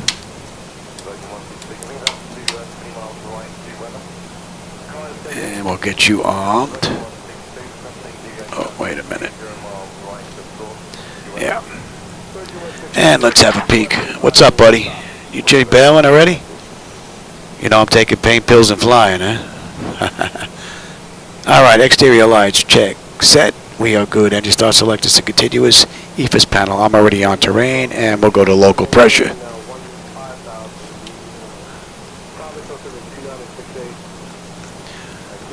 And we'll get you armed. Oh, wait a minute. Yeah. And let's have a peek. What's up, buddy? You bailing already? You know I'm taking pain pills and flying, huh? All right, exterior lights check. Set. We are good. Engine start select is a continuous EFIS panel. I'm already on terrain, and we'll go to local pressure.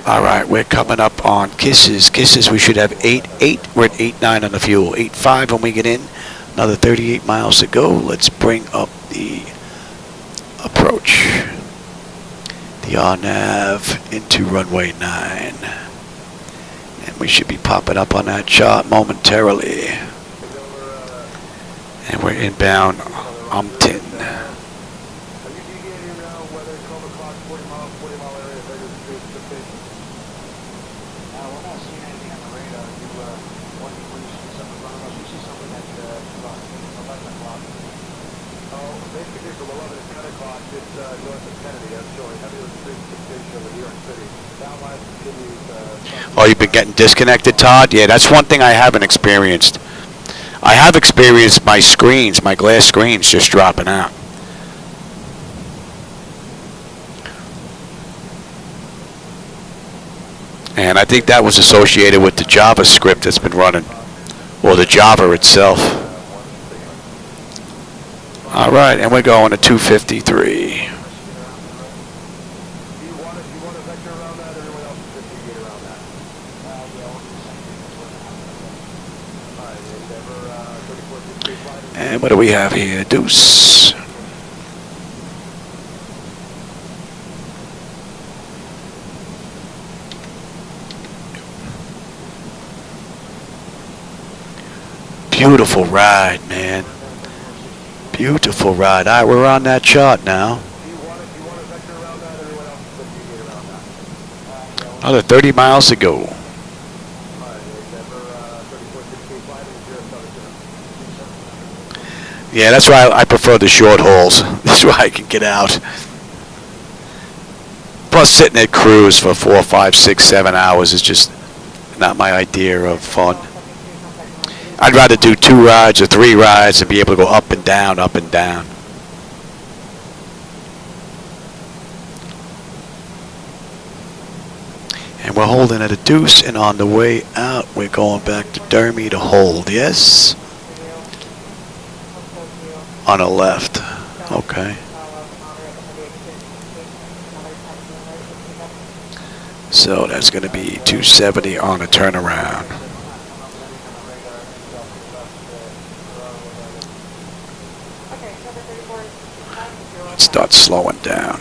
All right, we're coming up on KISES. KISES, we should have 8.8. We're at 8.9 on the fuel. 8.5 when we get in. Another 38 miles to go. Let's bring up the approach. The RNAV into runway 9. And we should be popping up on that chart momentarily. And we're inbound Umpton. Oh, you've been getting disconnected, Todd? Yeah, that's one thing I haven't experienced. I have experienced my screens, my glass screens, just dropping out. And I think that was associated with the JavaScript that's been running, or the Java itself. All right, and we're going to 253. And what do we have here? Deuce. Beautiful ride, man. Beautiful ride. All right, we're on that chart now. Another 30 miles to go. Yeah, that's why I prefer the short hauls. That's why I can get out. Plus, sitting at cruise for 4, 5, 6, 7 hours is just not my idea of fun. I'd rather do 2 rides or 3 rides and be able to go up and down, up and down. And we're holding at a deuce, and on the way out, we're going back to Dermy to hold. Yes? On the left. Okay. So that's going to be 270 on a turnaround. Let's start slowing down.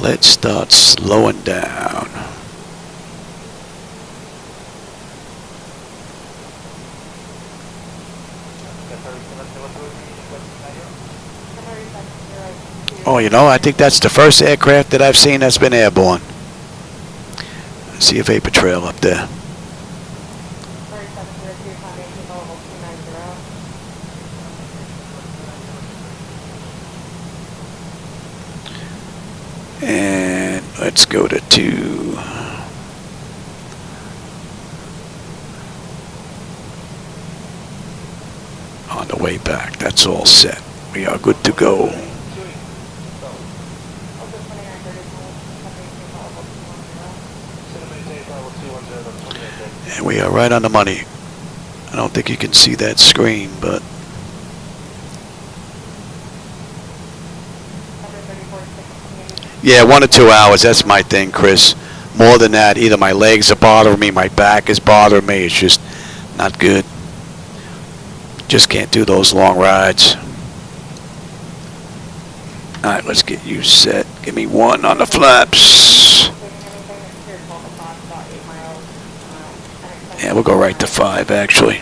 Let's start slowing down. Oh, you know, I think that's the first aircraft that I've seen that's been airborne. I see a vapor trail up there. And let's go to 2. On the way back, that's all set. We are good to go. And we are right on the money. I don't think you can see that screen, but yeah, 1 or 2 hours, that's my thing, Chris. More than that, either my legs are bothering me, my back is bothering me. It's just not good. Just can't do those long rides. All right, let's get you set. Give me 1 on the flaps. Yeah, we'll go right to 5, actually.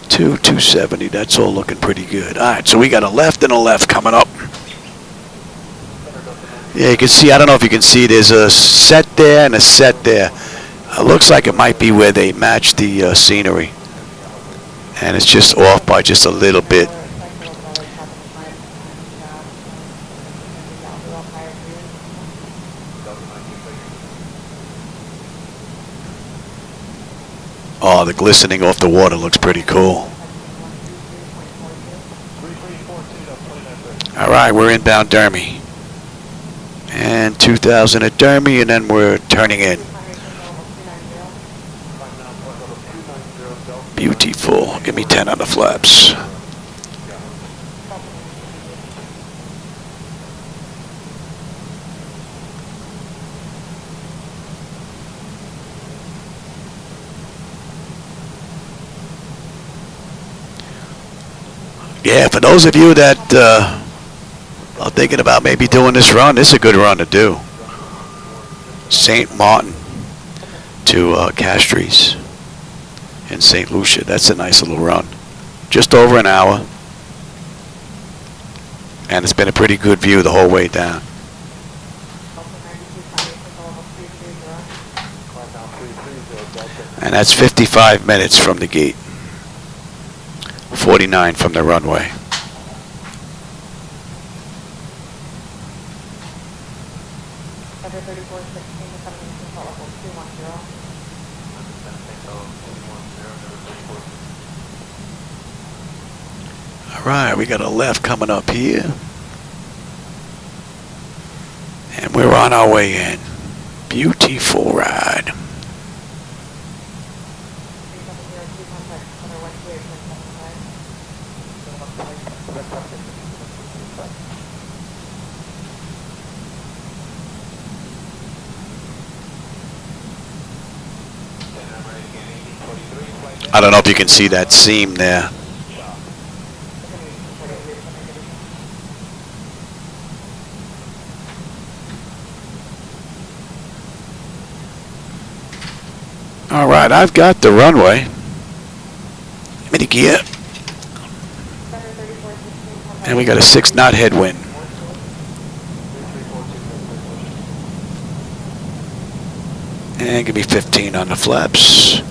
270, that's all looking pretty good. All right, so we got a left and a left coming up. Yeah, you can see, I don't know if you can see, there's a set there and a set there. It looks like it might be where they match the scenery. And it's just off by just a little bit. Oh, the glistening off the water looks pretty cool. All right, we're inbound Dermy. And 2,000 at Dermy, and then we're turning in. Beautiful. Give me 10 on the flaps. Yeah, for those of you that are thinking about maybe doing this run, this is a good run to do. St. Martin to Castries in St. Lucia. That's a nice little run. Just over an hour. And it's been a pretty good view the whole way down. And that's 55 minutes from the gate. 49 from the runway. All right, we got a left coming up here. And we're on our way in. Beautiful ride. I don't know if you can see that seam there. All right, I've got the runway. Mini gear. And we got a 6-knot headwind. And give me 15 on the flaps.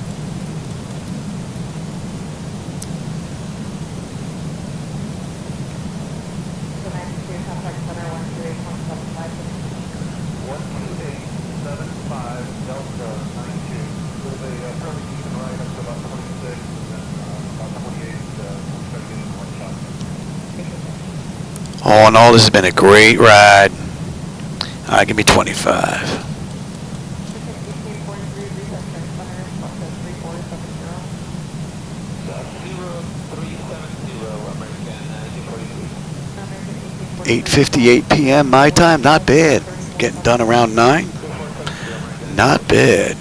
All in all, this has been a great ride. All right, give me 25. $8:58 p.m. my time. Not bad. Getting done around 9. Not bad.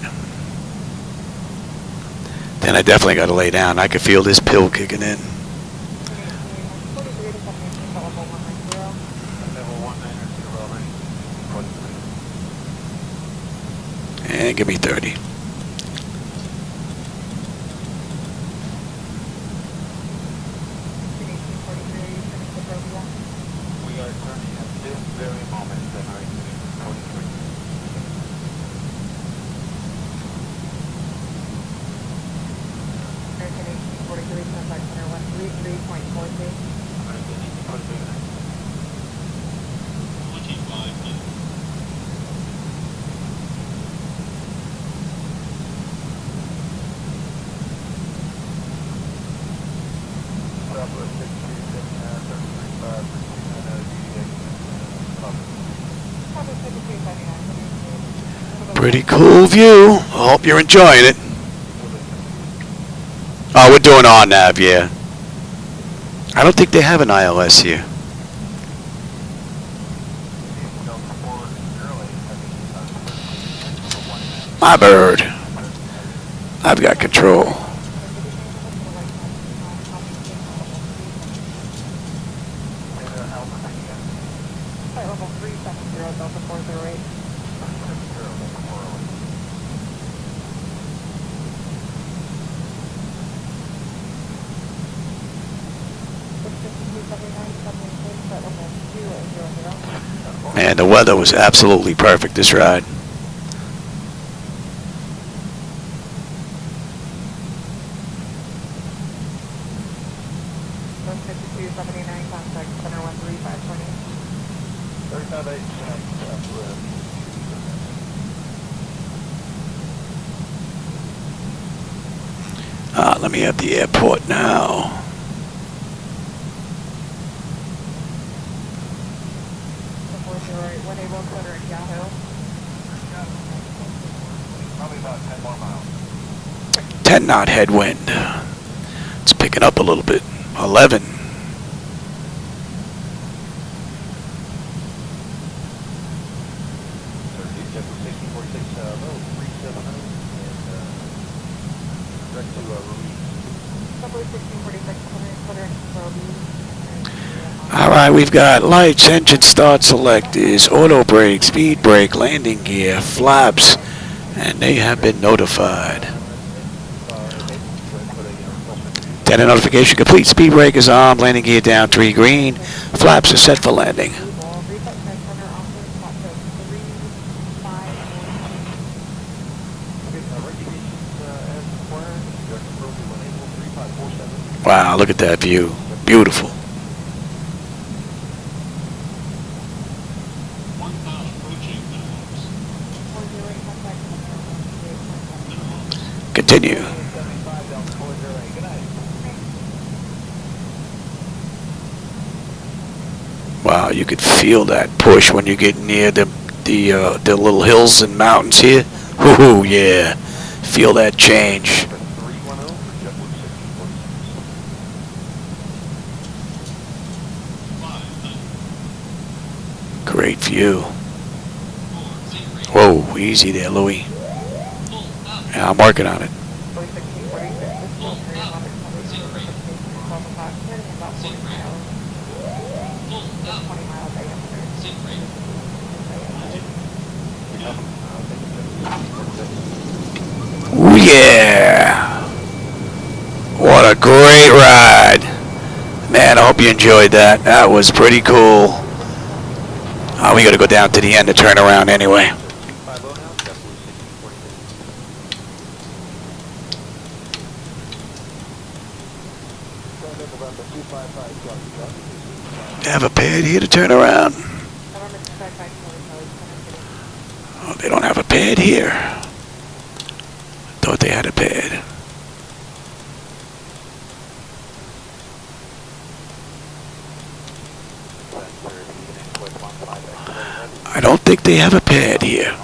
then I definitely got to lay down. I could feel this pill kicking in. And give me 30. We are turning at this very moment at 43. American 25. Pretty cool view. I hope you're enjoying it. Oh, we're doing RNAV, yeah. I don't think they have an ILS here. My bird. I've got control. Man, the weather was absolutely perfect this ride. Let me at the airport now. Probably about 10 more miles. 10 knot headwind. It's picking up a little bit. 11. Alright, we've got lights, engine start selectors, auto brake, speed brake, landing gear, flaps, and they have been notified. Data notification complete, speed brake is on, landing gear down 3 green, flaps are set for landing. Wow, look at that view. Beautiful. Continue. Wow, you could feel that push when you get near the little hills and mountains here. Whoo, yeah. Feel that change. Great view. Whoa, easy there, Louie. Yeah, I'm working on it. Ooh, yeah. What a great ride. Man, I hope you enjoyed that. That was pretty cool. We got to go down to the end to turn around anyway. They have a pad here to turn around. Oh, they don't have a pad here. Thought they had a pad. I don't think they have a pad here.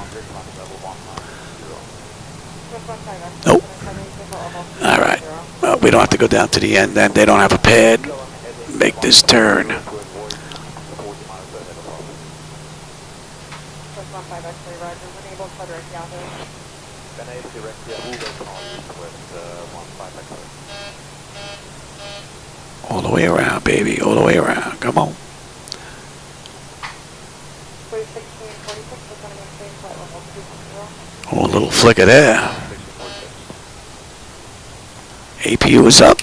Nope. All right. Well, we don't have to go down to the end then. They don't have a pad. Make this turn. enable direct two-way call with 15 All the way around, baby. All the way around. Come on. 31646, we're going to maintain flight level 210. Oh, a little flicker there. 1646. APU is up.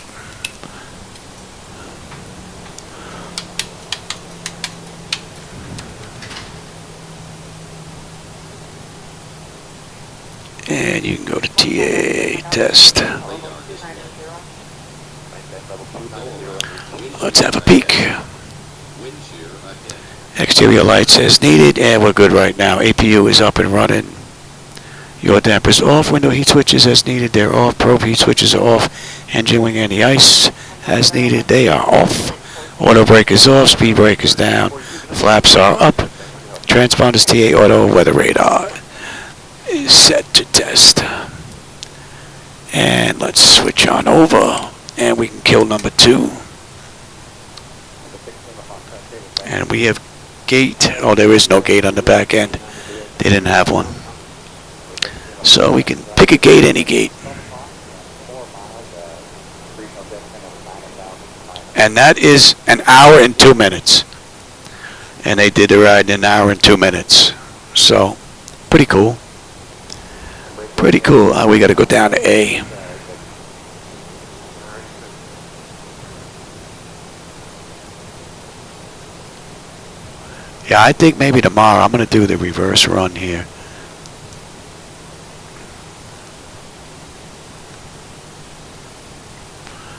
And you can go to TA test. Let's have a peek. Exterior lights as needed, and we're good right now. APU is up and running. Yaw dampers off. Window heat switches as needed, they're off. Probe heat switches are off. Engine wing anti-ice as needed, they are off. Auto brake is off. Speed brake is down. Flaps are up. Transponders TA auto weather radar is set to test. And let's switch on over, and we can kill number 2. And we have gate. Oh, there is no gate on the back end. They didn't have one. So we can pick a gate, any gate. And that is an hour and 2 minutes. And they did the ride in an hour and 2 minutes. So, pretty cool. Pretty cool. We got to go down to A. Yeah, I think maybe tomorrow I'm going to do the reverse run here.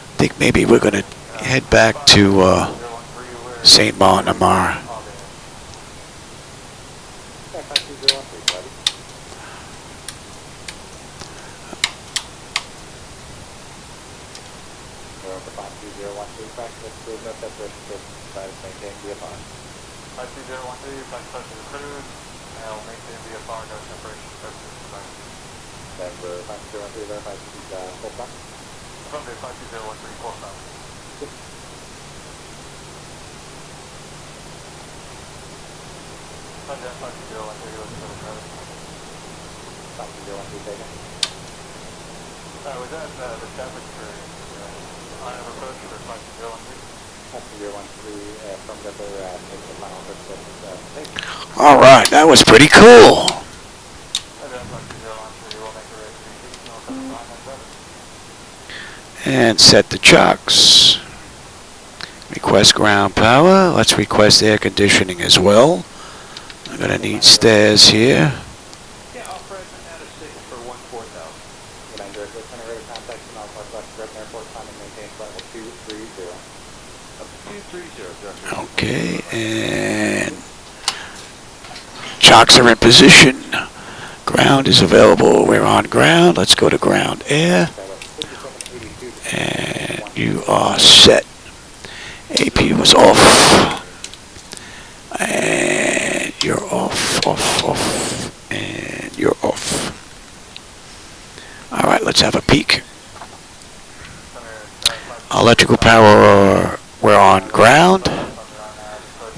I think maybe we're going to head back to St. Martin tomorrow. All right, that was pretty cool. And set the chocks. Request ground power. Let's request air conditioning as well. I'm going to need stairs here. Yeah, I'll press at a 6 for 14000. Okay, and chocks are in position. Ground is available. We're on ground. Let's go to ground air. And you are set. AP was off. And you're off, off. And you're off. All right, let's have a peek. Electrical power, we're on ground.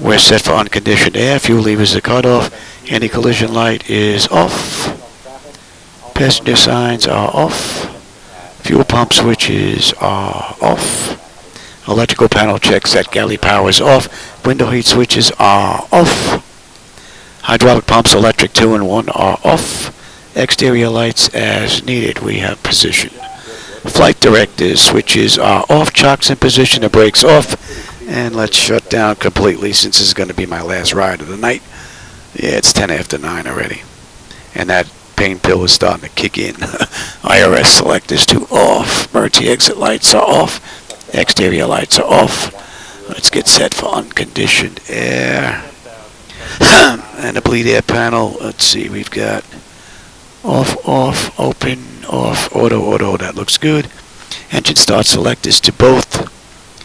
We're set for unconditioned air. Fuel levers are cut off. Anti-collision light is off. Passenger signs are off. Fuel pump switches are off. Electrical panel check set galley power is off. Window heat switches are off. Hydraulic pumps electric 2 and 1 are off. Exterior lights as needed. We have position. Flight directors switches are off. Chocks in position. The brakes off. And let's shut down completely since this is going to be my last ride of the night. Yeah, it's 10 after 9 already. And that pain pill is starting to kick in. IRS selectors to off. Emergency exit lights are off. Exterior lights are off. Let's get set for unconditioned air. And the bleed air panel, let's see, we've got off, off, open, off, auto, auto, that looks good. Engine start selectors to both.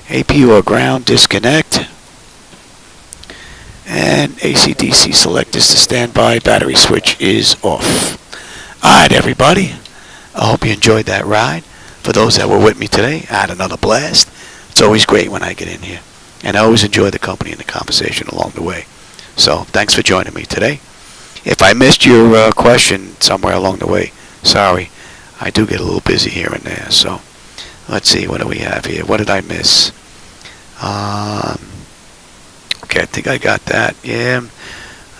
APU or ground, disconnect. And AC/DC selectors to standby. Battery switch is off. Alright, everybody. I hope you enjoyed that ride. For those that were with me today, I had another blast. It's always great when I get in here. And I always enjoy the company and the conversation along the way. So, thanks for joining me today. If I missed your question somewhere along the way, Sorry, I do get a little busy here and there. So let's see, what do we have here? What did I miss? Okay, I think I got that. Yeah.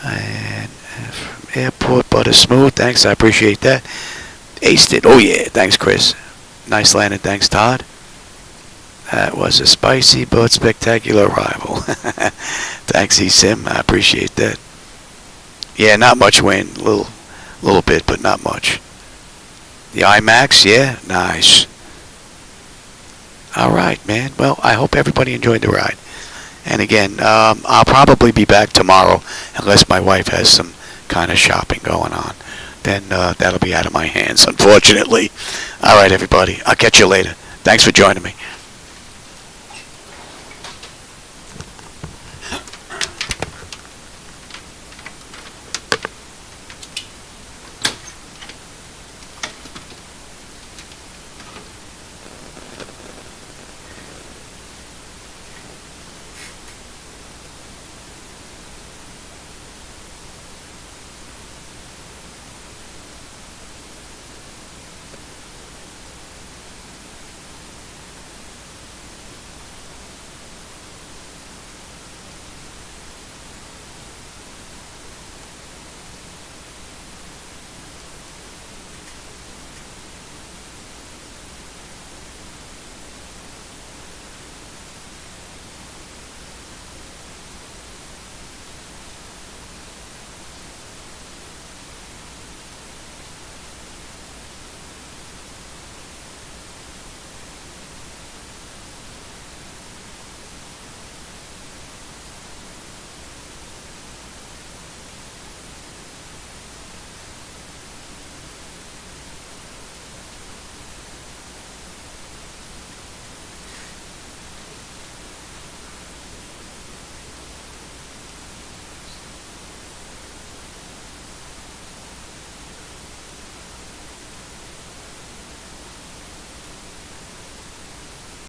And from airport, butter smooth. Thanks, I appreciate that. Aced it. Oh yeah, thanks, Chris. Nice landing. Thanks, Todd. That was a spicy but spectacular arrival. Thanks, eSIM. I appreciate that. Yeah, not much wind. Little bit, but not much. The IMAX, yeah, nice. All right, man. Well, I hope everybody enjoyed the ride. And again, I'll probably be back tomorrow unless my wife has some kind of shopping going on. Then that'll be out of my hands, unfortunately. All right, everybody. I'll catch you later. Thanks for joining me.